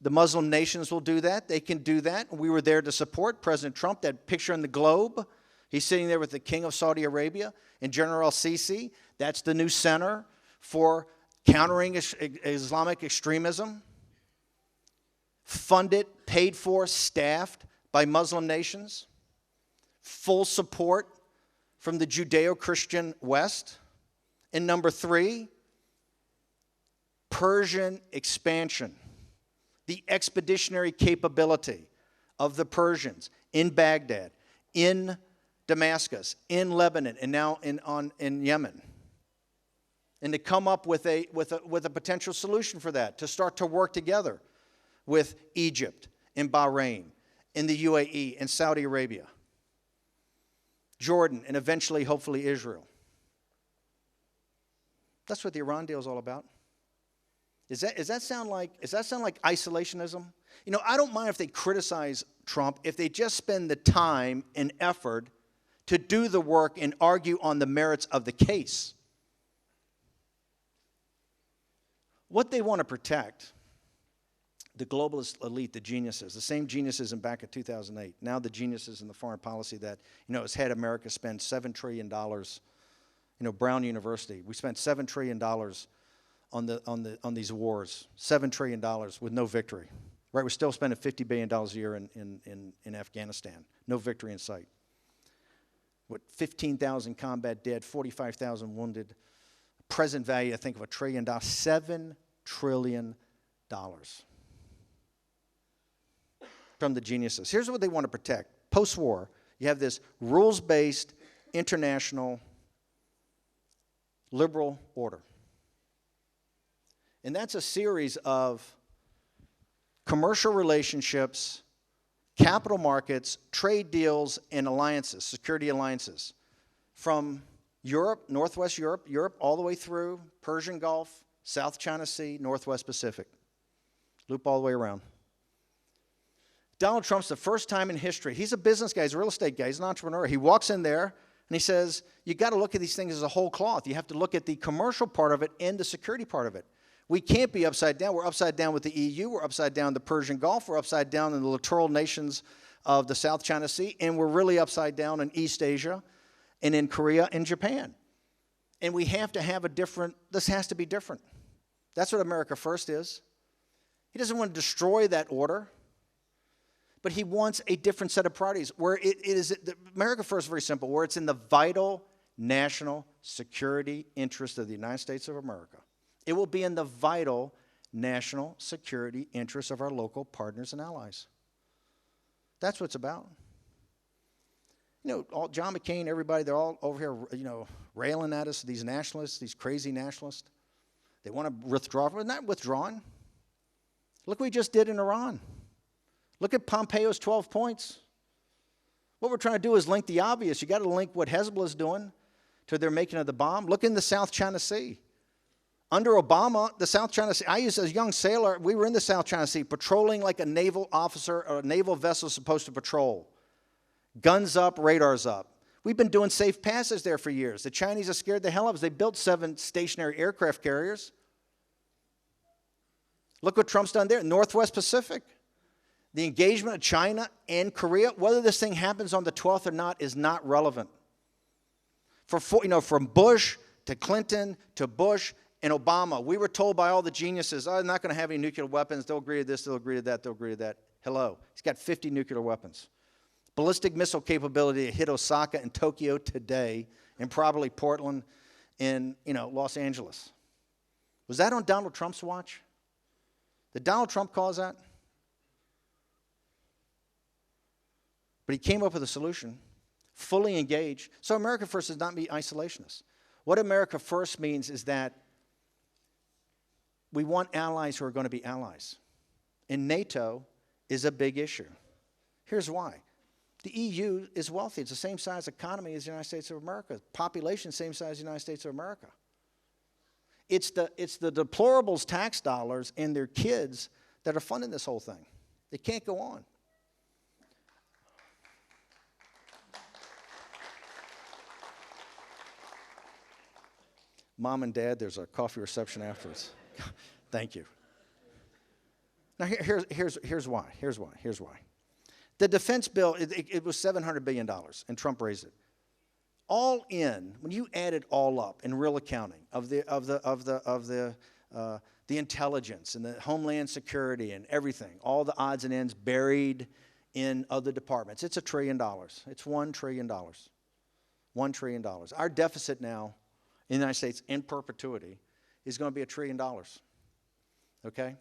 The Muslim nations will do that. They can do that. We were there to support President Trump. That picture in the Globe, he's sitting there with the King of Saudi Arabia and General al-Sisi. That's the new center for countering Islamic extremism. Funded, paid for, staffed by Muslim nations. Full support from the Judeo-Christian West. And number 3, Persian expansion. The expeditionary capability of the Persians in Baghdad, in Damascus, in Lebanon, and now in Yemen. And to come up with a potential solution for that, to start to work together with Egypt and Bahrain, in the UAE and Saudi Arabia, Jordan, and eventually, hopefully, Israel. That's what the Iran deal is all about. Does that sound like isolationism? You know, I don't mind if they criticize Trump if they just spend the time and effort to do the work and argue on the merits of the case. What they want to protect, the globalist elite, the geniuses, the same geniuses in back in 2008, now the geniuses in the foreign policy that, you know, has had America spend $7 trillion. You know, Brown University, we spent $7 trillion on these wars, $7 trillion with no victory. Right, we're still spending $50 billion a year in Afghanistan, no victory in sight. With 15,000 combat dead, 45,000 wounded, present value, I think, of $1 trillion, $7 trillion from the geniuses. Here's what they want to protect. Post-war, you have this rules-based, international, liberal order. And that's a series of commercial relationships, capital markets, trade deals, and alliances, security alliances. From Europe, Northwest Europe, all the way through Persian Gulf, South China Sea, Northwest Pacific. Loop all the way around. Donald Trump's the first time in history. He's a business guy. He's a real estate guy. He's an entrepreneur. He walks in there, and he says, you got to look at these things as a whole cloth. You have to look at the commercial part of it and the security part of it. We can't be upside down. We're upside down with the EU. We're upside down in the Persian Gulf. We're upside down in the littoral nations of the South China Sea. And we're really upside down in East Asia and in Korea and Japan. And we have to have this has to be different. That's what America First is. He doesn't want to destroy that order, but he wants a different set of priorities where America First is very simple, where it's in the vital national security interest of the United States of America. It will be in the vital national security interests of our local partners and allies. That's what it's about. You know, John McCain, everybody, they're all over here, you know, railing at us, these nationalists, these crazy nationalists. They want to withdraw. We're not withdrawing. Look what we just did in Iran. Look at Pompeo's 12 points. What we're trying to do is link the obvious. You got to link what Hezbollah is doing to their making of the bomb. Look in the South China Sea. Under Obama, the South China Sea, I used as a young sailor, we were in the South China Sea patrolling like a naval officer or a naval vessel supposed to patrol. Guns up, radars up. We've been doing safe passage there for years. The Chinese are scared the hell of us. They built 7 stationary aircraft carriers. Look what Trump's done there. Northwest Pacific. The engagement of China and Korea, whether this thing happens on the 12th or not is not relevant. From Bush to Clinton to Bush and Obama, we were told by all the geniuses, they're not going to have any nuclear weapons. They'll agree to this, they'll agree to that, they'll agree to that. Hello. He's got 50 nuclear weapons. Ballistic missile capability to hit Osaka and Tokyo today, and probably Portland and Los Angeles. Was that on Donald Trump's watch? Did Donald Trump cause that? But he came up with a solution, fully engaged. So America First does not mean isolationist. What America First means is that we want allies who are going to be allies. And NATO is a big issue. Here's why. The EU is wealthy. It's the same size economy as the United States of America. Population, same size as the United States of America. It's the deplorables tax dollars and their kids that are funding this whole thing. It can't go on. Mom and Dad, there's a coffee reception afterwards. Thank you. Now here's why. The defense bill, it was $700 billion, and Trump raised it. All in, when you add it all up in real accounting of the intelligence and the homeland security and everything, all the odds and ends buried in other departments, it's $1 trillion. It's $1 trillion. $1 trillion. Our deficit now in the United States in perpetuity is going to be $1 trillion. Okay?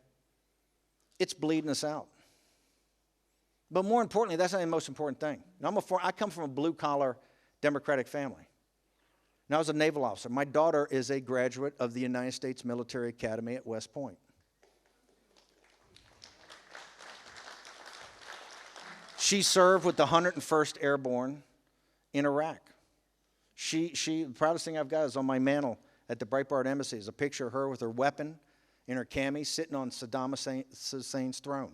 It's bleeding us out. But more importantly, that's not the most important thing. I come from a blue-collar democratic family. And I was a naval officer. My daughter is a graduate of the United States Military Academy at West Point. She served with the 101st Airborne in Iraq. The proudest thing I've got is on my mantle at the Breitbart Embassy is a picture of her with her weapon in her cami sitting on Saddam Hussein's throne.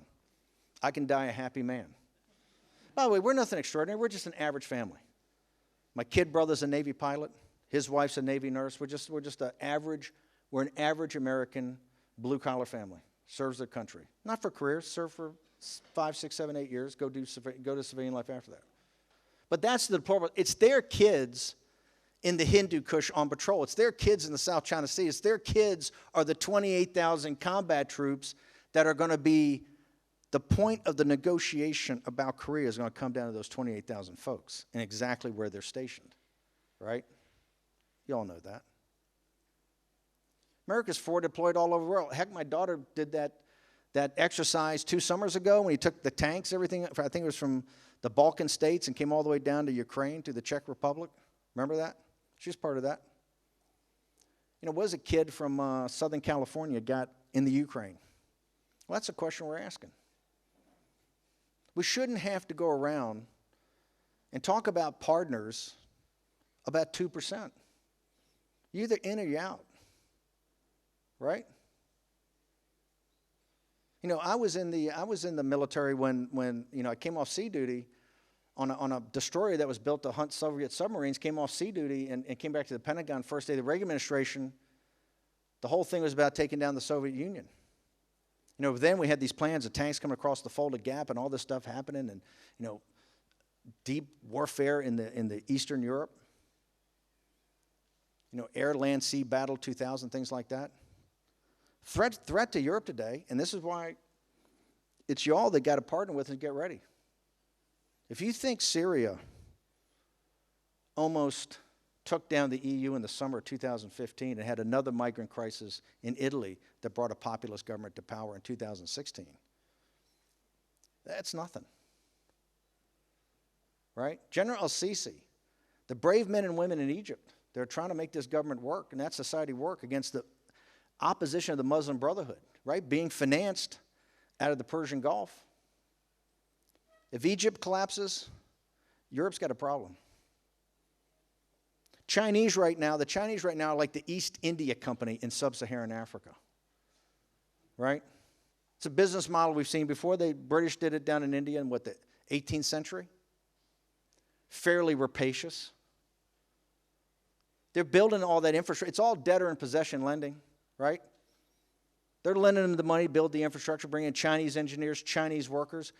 I can die a happy man. By the way, we're nothing extraordinary. We're just an average family. My kid brother's a Navy pilot. His wife's a Navy nurse. We're an average American blue-collar family. Serves their country. Not for careers, serve for 5, 6, 7, 8 years, go to civilian life after that. But that's the deplorable. It's their kids in the Hindu Kush on patrol. It's their kids in the South China Sea. It's their kids are the 28,000 combat troops that are going to be the point of the negotiation about Korea is going to come down to those 28,000 folks and exactly where they're stationed, right? You all know that. America's forward deployed all over the world. Heck, my daughter did that exercise 2 summers ago when he took the tanks, everything, I think it was from the Balkan states and came all the way down to Ukraine, to the Czech Republic. Remember that? She was part of that. You know, what does a kid from Southern California got in the Ukraine? Well, that's a question we're asking. We shouldn't have to go around and talk about partners about 2%. You're either in or you're out, right? You know, I was in the military when you know I came off sea duty on a destroyer that was built to hunt Soviet submarines. Came off sea duty and came back to the Pentagon first day of the Reagan administration. The whole thing was about taking down the Soviet Union. You know, then we had these plans of tanks coming across the Fulda Gap and all this stuff happening, and you know, deep warfare in the Eastern Europe. You know, air, land, sea battle 2000, things like that. Threat to Europe today, and this is why it's y'all that got to partner with and get ready. If you think Syria almost took down the EU in the summer of 2015 and had another migrant crisis in Italy that brought a populist government to power in 2016, that's nothing, right? General al-Sisi, the brave men and women in Egypt, they're trying to make this government work and that society work against the opposition of the Muslim Brotherhood, right? Being financed out of the Persian Gulf. If Egypt collapses, Europe's got a problem. The Chinese right now are like the East India Company in sub-Saharan Africa, right? It's a business model we've seen before. The British did it down in India in the 18th century. Fairly rapacious. They're building all that infrastructure. It's all debtor in possession lending, right? They're lending them the money, build the infrastructure, bring in Chinese engineers, Chinese workers.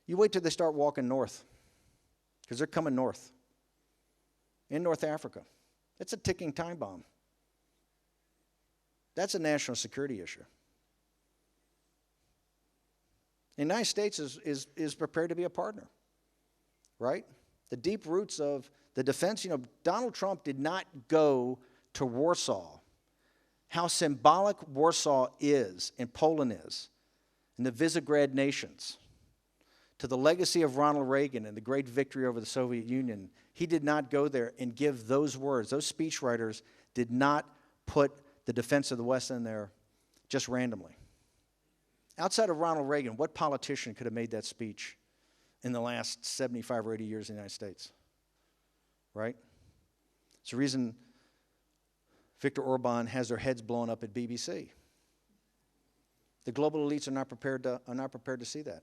You wait till they start walking north, because they're coming north. In North Africa. It's a ticking time bomb. That's a national security issue. The United States is prepared to be a partner, right? The deep roots of the defense, you know, Donald Trump did not go to Warsaw. How symbolic Warsaw is, and Poland is, and the Visegrad nations, to the legacy of Ronald Reagan and the great victory over the Soviet Union. He did not go there and give those words. Those speechwriters did not put the defense of the West in there just randomly. Outside of Ronald Reagan, what politician could have made that speech in the last 75 or 80 years in the United States? Right? It's the reason Viktor Orban has their heads blown up at BBC. The global elites are not prepared to see that.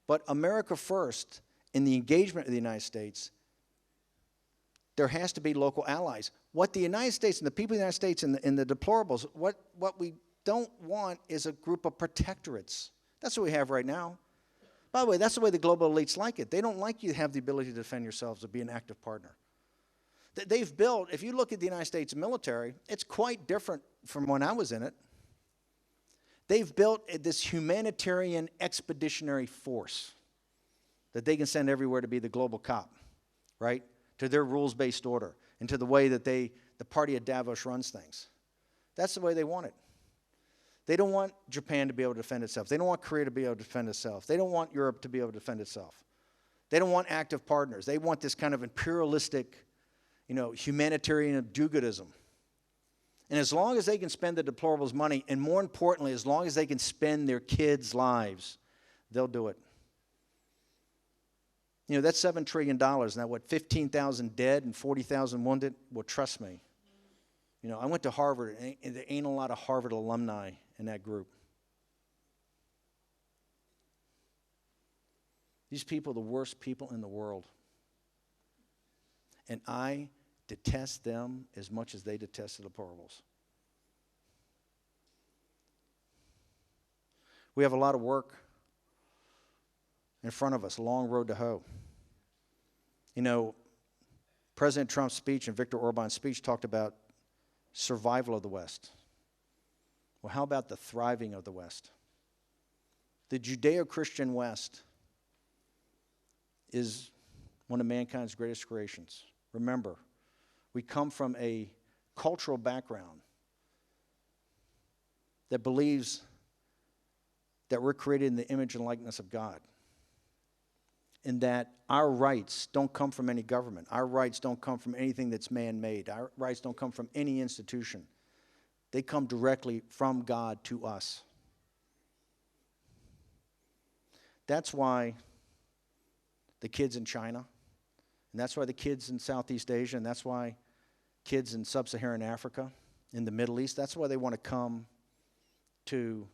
But America first, in the engagement of the United States, there has to be local allies. What the United States and the people of the United States and the deplorables, what we don't want is a group of protectorates. That's what we have right now. By the way, that's the way the global elites like it. They don't like you to have the ability to defend yourselves or be an active partner. They've built, if you look at the United States military, it's quite different from when I was in it. They've built this humanitarian expeditionary force that they can send everywhere to be the global cop, right? To their rules-based order and to the way that the party at Davos runs things. That's the way they want it. They don't want Japan to be able to defend itself. They don't want Korea to be able to defend itself. They don't want Europe to be able to defend itself. They don't want active partners. They want this kind of imperialistic, humanitarian do-goodism. And as long as they can spend the deplorables' money, and more importantly, as long as they can spend their kids' lives, they'll do it. That's $7 trillion. Now, what, 15,000 dead and 40,000 wounded? Well, trust me. I went to Harvard, and there ain't a lot of Harvard alumni in that group. These people are the worst people in the world. And I detest them as much as they detest the deplorables. We have a lot of work in front of us, a long road to hoe. President Trump's speech and Viktor Orban's speech talked about survival of the West. Well, how about the thriving of the West? The Judeo-Christian West is one of mankind's greatest creations. Remember, we come from a cultural background that believes that we're created in the image and likeness of God, and that our rights don't come from any government. Our rights don't come from anything that's man-made. Our rights don't come from any institution. They come directly from God to us. That's why the kids in China, and that's why the kids in Southeast Asia, and that's why kids in sub-Saharan Africa, in the Middle East, that's why they want to come to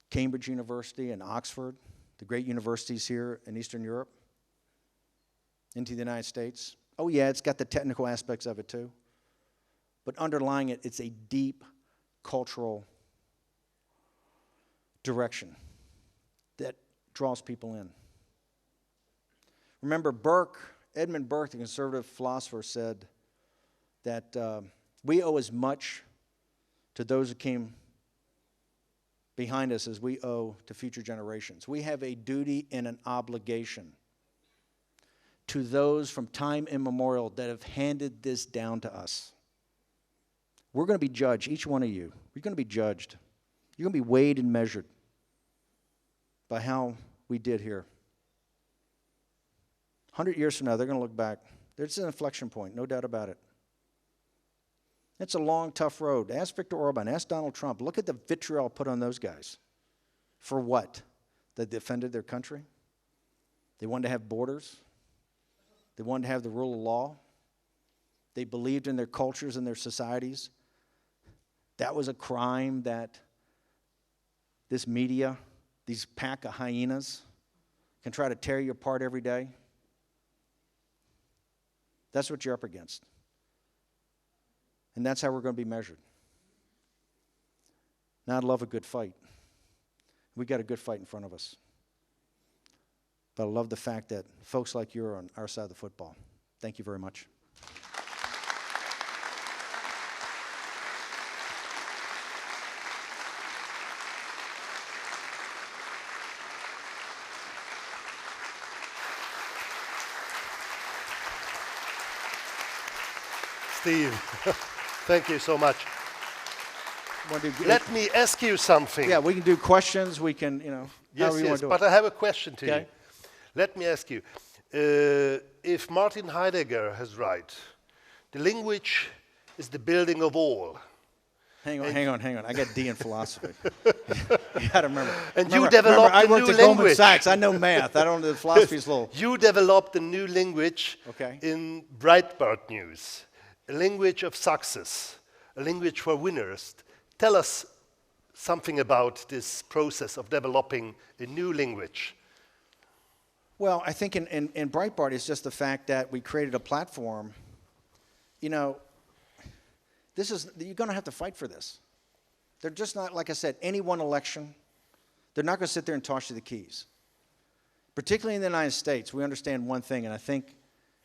Cambridge University and Oxford, the great universities here in Eastern Europe, into the United States. Oh yeah, it's got the technical aspects of it too. But underlying it, it's a deep cultural direction that draws people in. Remember, Edmund Burke, the conservative philosopher, said that we owe as much to those who came behind us as we owe to future generations. We have a duty and an obligation to those from time immemorial that have handed this down to us. We're going to be judged, each one of you. You're going to be judged. You're going to be weighed and measured by how we did here. 100 years from now, they're going to look back. There's an inflection point, no doubt about it. It's a long, tough road. Ask Viktor Orban, ask Donald Trump. Look at the vitriol put on those guys. For what? They defended their country? They wanted to have borders? They wanted to have the rule of law? They believed in their cultures and their societies? That was a crime that this media, these pack of hyenas, can try to tear you apart every day? That's what you're up against. And that's how we're going to be measured. Now, I'd love a good fight. We got a good fight in front of us. But I love the fact that folks like you are on our side of the football. Thank you very much. Steve, thank you so much. Let me ask you something. Yeah, we can do questions. We can, Yes, but I have a question to you. Let me ask you, if Martin Heidegger has right, the language is the building of all. Hang on. I got D in philosophy. You got to remember. And you developed a new language. I worked at Goldman Sachs. I know math. I don't know the philosophy's little. You developed a new language in Breitbart News, a language of success, a language for winners. Tell us something about this process of developing a new language. Well, I think in Breitbart, it's just the fact that we created a platform. You're going to have to fight for this. They're just not, like I said, any one election. They're not going to sit there and toss you the keys. Particularly in the United States, we understand one thing, and I think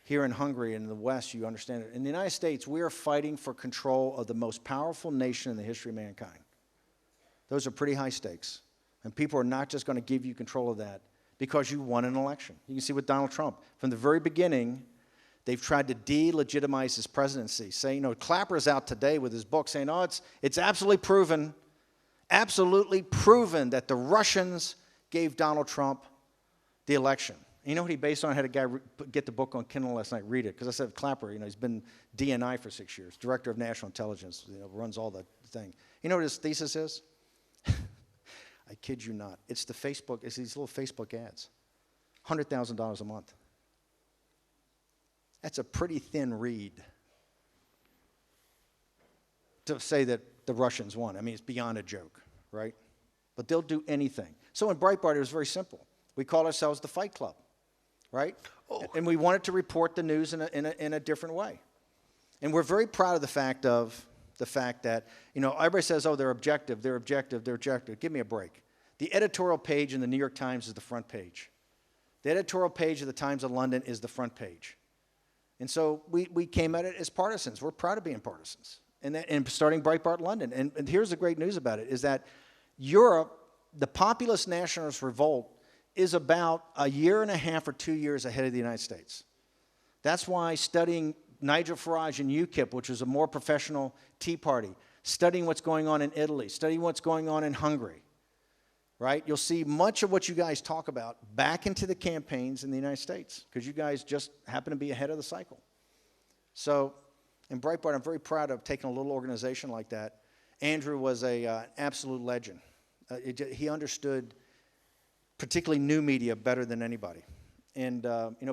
here in Hungary and in the West, you understand it. In the United States, we are fighting for control of the most powerful nation in the history of mankind. Those are pretty high stakes. And people are not just going to give you control of that because you won an election. You can see with Donald Trump. From the very beginning, they've tried to delegitimize his presidency. Clapper's out today with his book saying, it's absolutely proven that the Russians gave Donald Trump the election. You know what he based on? I had a guy get the book on Kindle last night, read it, because I said, Clapper, he's been DNI for 6 years, Director of National Intelligence, runs all the thing. You know what his thesis is? I kid you not. It's these little Facebook ads. $100,000 a month. That's a pretty thin read to say that the Russians won. I mean, it's beyond a joke, right? But they'll do anything. So in Breitbart, it was very simple. We called ourselves the Fight Club, right? Oh. And we wanted to report the news in a different way. And we're very proud of the fact that, everybody says, oh, they're objective. Give me a break. The editorial page in the New York Times is the front page. The editorial page of the Times of London is the front page. And so we came at it as partisans. We're proud of being partisans. And starting Breitbart London. And here's the great news about it, is that Europe, the populist nationalist revolt, is about a year and a half or 2 years ahead of the United States. That's why studying Nigel Farage and UKIP, which is a more professional Tea Party, studying what's going on in Italy, studying what's going on in Hungary, right? You'll see much of what you guys talk about back into the campaigns in the United States, because you guys just happen to be ahead of the cycle. So in Breitbart, I'm very proud of taking a little organization like that. Andrew was an absolute legend. He understood particularly new media better than anybody. And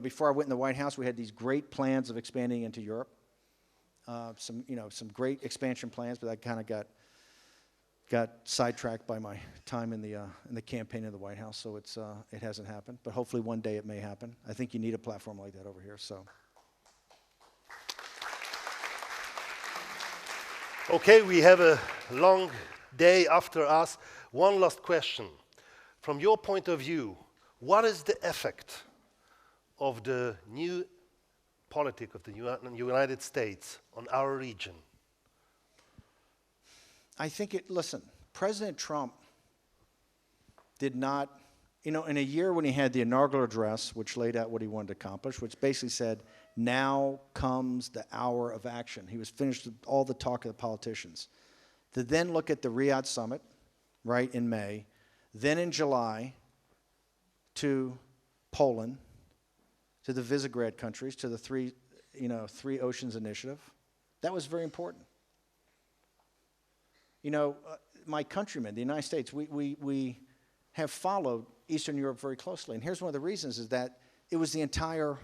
before I went in the White House, we had these great plans of expanding into Europe. Some great expansion plans, but that kind of got sidetracked by my time in the campaign in the White House. So it hasn't happened, but hopefully one day it may happen. I think you need a platform like that over here. So. Okay, we have a long day after us. One last question. From your point of view, what is the effect of the new politic of the United States on our region? I think listen, President Trump did not, in a year when he had the inaugural address, which laid out what he wanted to accomplish, which basically said, now comes the hour of action. He was finished with all the talk of the politicians. To then look at the Riyadh summit, right, in May, then in July to Poland, to the Visegrad countries, to the Three Oceans Initiative. That was very important. My countrymen, the United States, we have followed Eastern Europe very closely. And here's one of the reasons is that it was the entire,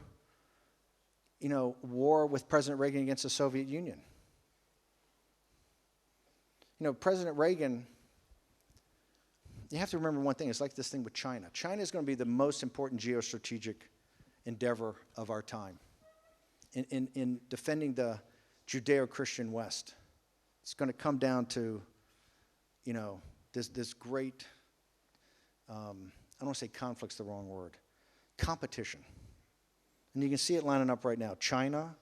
war with President Reagan against the Soviet Union. President Reagan, you have to remember one thing. It's like this thing with China. China is going to be the most important geostrategic endeavor of our time in defending the Judeo-Christian West. It's going to come down to, this great, I don't want to say conflict's the wrong word, competition. And you can see it lining up right now. China,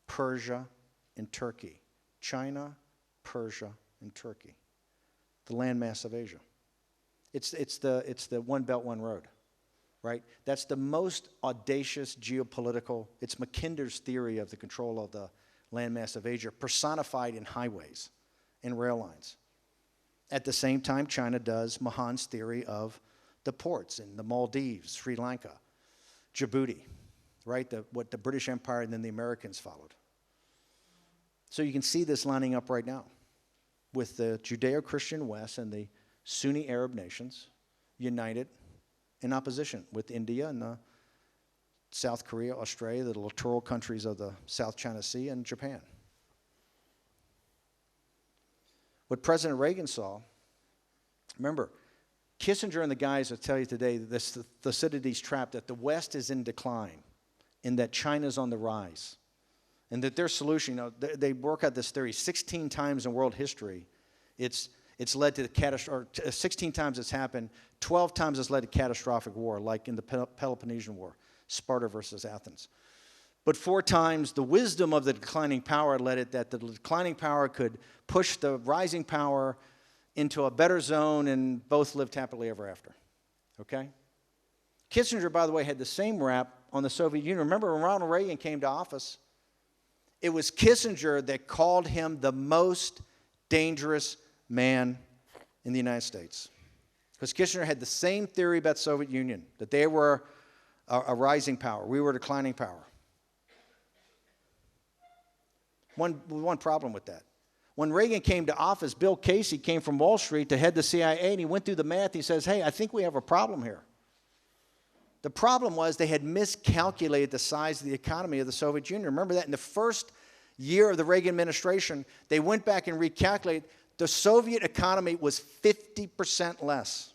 Persia, and Turkey. China, Persia, and Turkey. The landmass of Asia. It's the One Belt, One Road, right? That's the most audacious geopolitical, it's Mackinder's theory of the control of the landmass of Asia, personified in highways and rail lines. At the same time, China does Mahan's theory of the ports in the Maldives, Sri Lanka, Djibouti, right? What the British Empire and then the Americans followed. So you can see this lining up right now with the Judeo-Christian West and the Sunni Arab nations united in opposition with India and South Korea, Australia, the littoral countries of the South China Sea, and Japan. What President Reagan saw, remember, Kissinger and the guys will tell you today this Thucydides trap, that the West is in decline and that China's on the rise. And that their solution, they work out this theory 16 times in world history. It's led to the catastrophic, 16 times it's happened, 12 times it's led to catastrophic war, like in the Peloponnesian War, Sparta versus Athens. But 4 times the wisdom of the declining power led it that the declining power could push the rising power into a better zone, and both lived happily ever after. Okay? Kissinger, by the way, had the same rap on the Soviet Union. Remember when Ronald Reagan came to office, it was Kissinger that called him the most dangerous man in the United States. Because Kissinger had the same theory about the Soviet Union, that they were a rising power. We were a declining power. One problem with that. When Reagan came to office, Bill Casey came from Wall Street to head the CIA, and he went through the math. He says, hey, I think we have a problem here. The problem was they had miscalculated the size of the economy of the Soviet Union. Remember that in the first year of the Reagan administration, they went back and recalculated. The Soviet economy was 50% less.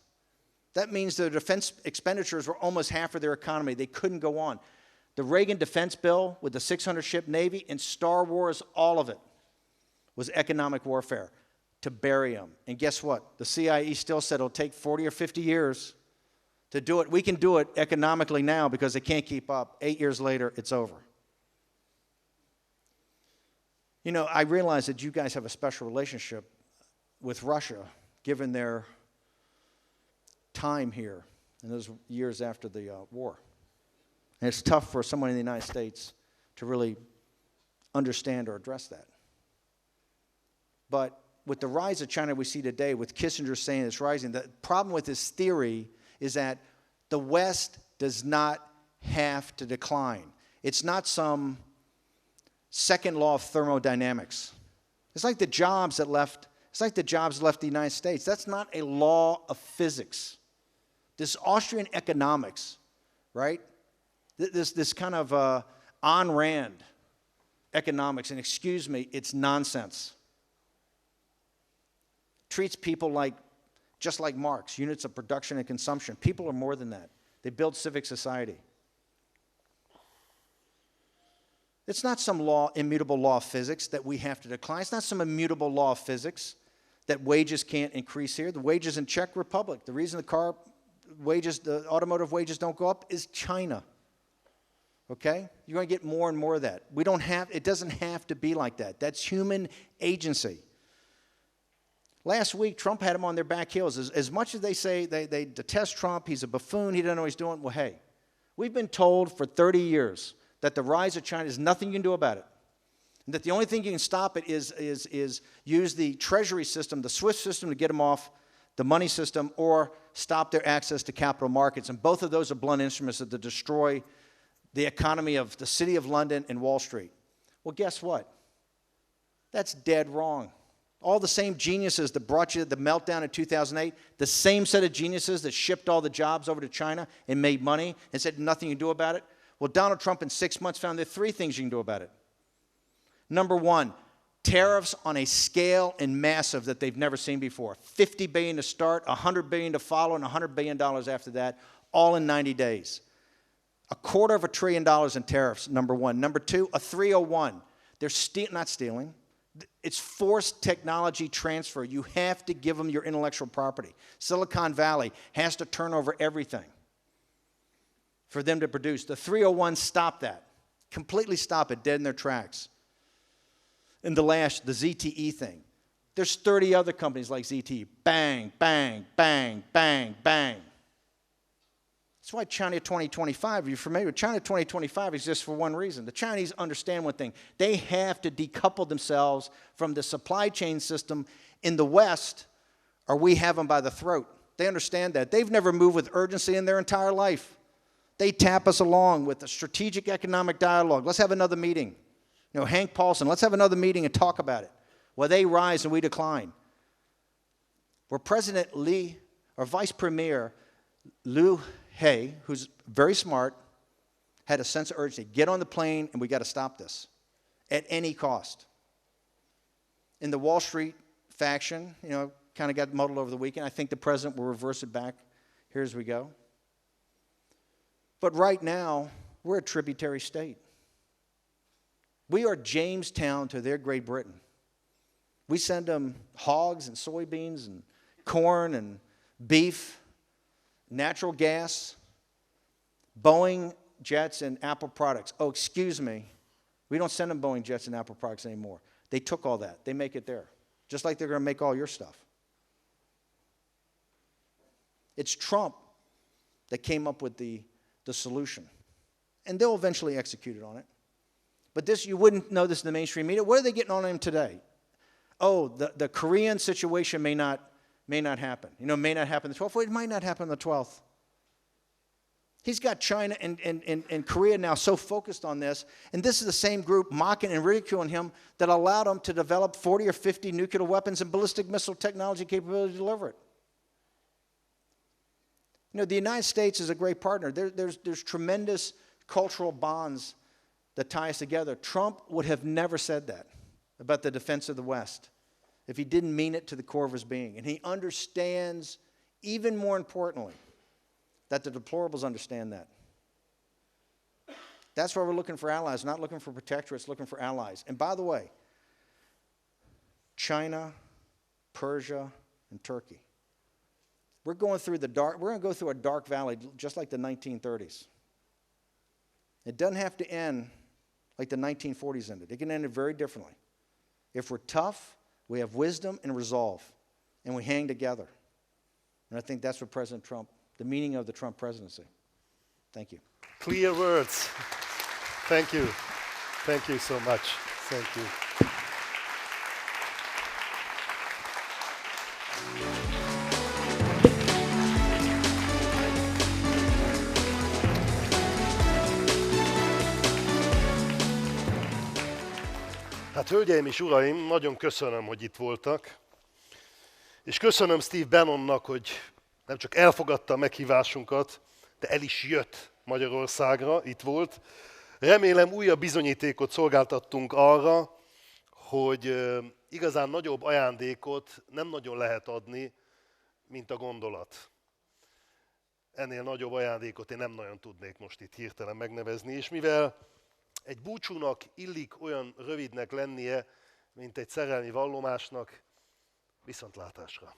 That means their defense expenditures were almost half of their economy. They couldn't go on. The Reagan defense bill with the 600-ship Navy and Star Wars, all of it was economic warfare to bury them. And guess what? The CIA still said it'll take 40 or 50 years to do it. We can do it economically now because they can't keep up. 8 years later, it's over. You know, I realize that you guys have a special relationship with Russia, given their time here in those years after the war. And it's tough for someone in the United States to really understand or address that. But with the rise of China we see today, with Kissinger saying it's rising, the problem with this theory is that the West does not have to decline. It's not some second law of thermodynamics. It's like the jobs that left the United States. That's not a law of physics. This Austrian economics, right? This kind of Ayn Rand economics, and excuse me, it's nonsense. Treats people just like Marx, units of production and consumption. People are more than that. They build civic society. It's not some immutable law of physics that we have to decline. It's not some immutable law of physics that wages can't increase here. The wages in Czech Republic, the reason the automotive wages don't go up is China. Okay? You're going to get more and more of that. It doesn't have to be like that. That's human agency. Last week, Trump had them on their back heels. As much as they say they detest Trump, he's a buffoon, he doesn't know what he's doing, well, hey, we've been told for 30 years that the rise of China is nothing you can do about it. And that the only thing you can stop it is use the treasury system, the SWIFT system, to get them off the money system, or stop their access to capital markets. And both of those are blunt instruments that destroy the economy of the City of London and Wall Street. Well, guess what? That's dead wrong. All the same geniuses that brought you the meltdown in 2008, the same set of geniuses that shipped all the jobs over to China and made money and said nothing you can do about it. Well, Donald Trump in 6 months found there are 3 things you can do about it. Number 1, tariffs on a scale and massive that they've never seen before. $50 billion to start, $100 billion to follow, and $100 billion after that, all in 90 days. $250 billion in tariffs, number 1. Number 2, a 301. They're not stealing. It's forced technology transfer. You have to give them your intellectual property. Silicon Valley has to turn over everything for them to produce. The 301 stop that. Completely stop it, dead in their tracks. And the ZTE thing. There's 30 other companies like ZTE. Bang, bang, bang, bang, bang. That's why China 2025, if you're familiar with China 2025, exists for one reason. The Chinese understand one thing. They have to decouple themselves from the supply chain system in the West, or we have them by the throat. They understand that. They've never moved with urgency in their entire life. They tap us along with a strategic economic dialogue. Let's have another meeting. You know, Hank Paulson, let's have another meeting and talk about it. Well, they rise and we decline. Where President Lee, or Vice Premier Liu He, who's very smart, had a sense of urgency. Get on the plane and we got to stop this at any cost. In the Wall Street faction, you know, kind of got muddled over the weekend. I think the president will reverse it back here as we go. But right now, we're a tributary state. We are Jamestown to their Great Britain. We send them hogs and soybeans and corn and beef, natural gas, Boeing jets, and Apple products. Oh, excuse me. We don't send them Boeing jets and Apple products anymore. They took all that. They make it there. Just like they're going to make all your stuff. It's Trump that came up with the solution. And they'll eventually execute it on it. But this, you wouldn't know this in the mainstream media. What are they getting on him today? Oh, the Korean situation may not happen. You know, may not happen the 12th. Well, it might not happen the 12th. He's got China and Korea now so focused on this, and this is the same group mocking and ridiculing him that allowed him to develop 40 or 50 nuclear weapons and ballistic missile technology capability to deliver it. You know, the United States is a great partner. There's tremendous cultural bonds that tie us together. Trump would have never said that about the defense of the West if he didn't mean it to the core of his being. And he understands, even more importantly, that the deplorables understand that. That's why we're looking for allies, not looking for protectorates, looking for allies. And by the way, China, Persia, and Turkey. We're going to go through a dark valley just like the 1930s. It doesn't have to end like the 1940s ended. It can end very differently. If we're tough, we have wisdom and resolve, and we hang together. And I think that's what President Trump, the meaning of the Trump presidency. Thank you. Clear words. Thank you. Thank you so much. Thank you. Hát, hölgyeim és uraim, nagyon köszönöm, hogy itt voltak, és köszönöm Steve Bannonnak, hogy nem csak elfogadta a meghívásunkat, de el is jött Magyarországra, itt volt. Remélem újabb bizonyítékot szolgáltattunk arra, hogy igazán nagyobb ajándékot nem nagyon lehet adni, mint a gondolat. Ennél nagyobb ajándékot én nem nagyon tudnék most itt hirtelen megnevezni, és mivel egy búcsúnak illik olyan rövidnek lennie, mint egy szerelmi vallomásnak, viszontlátásra.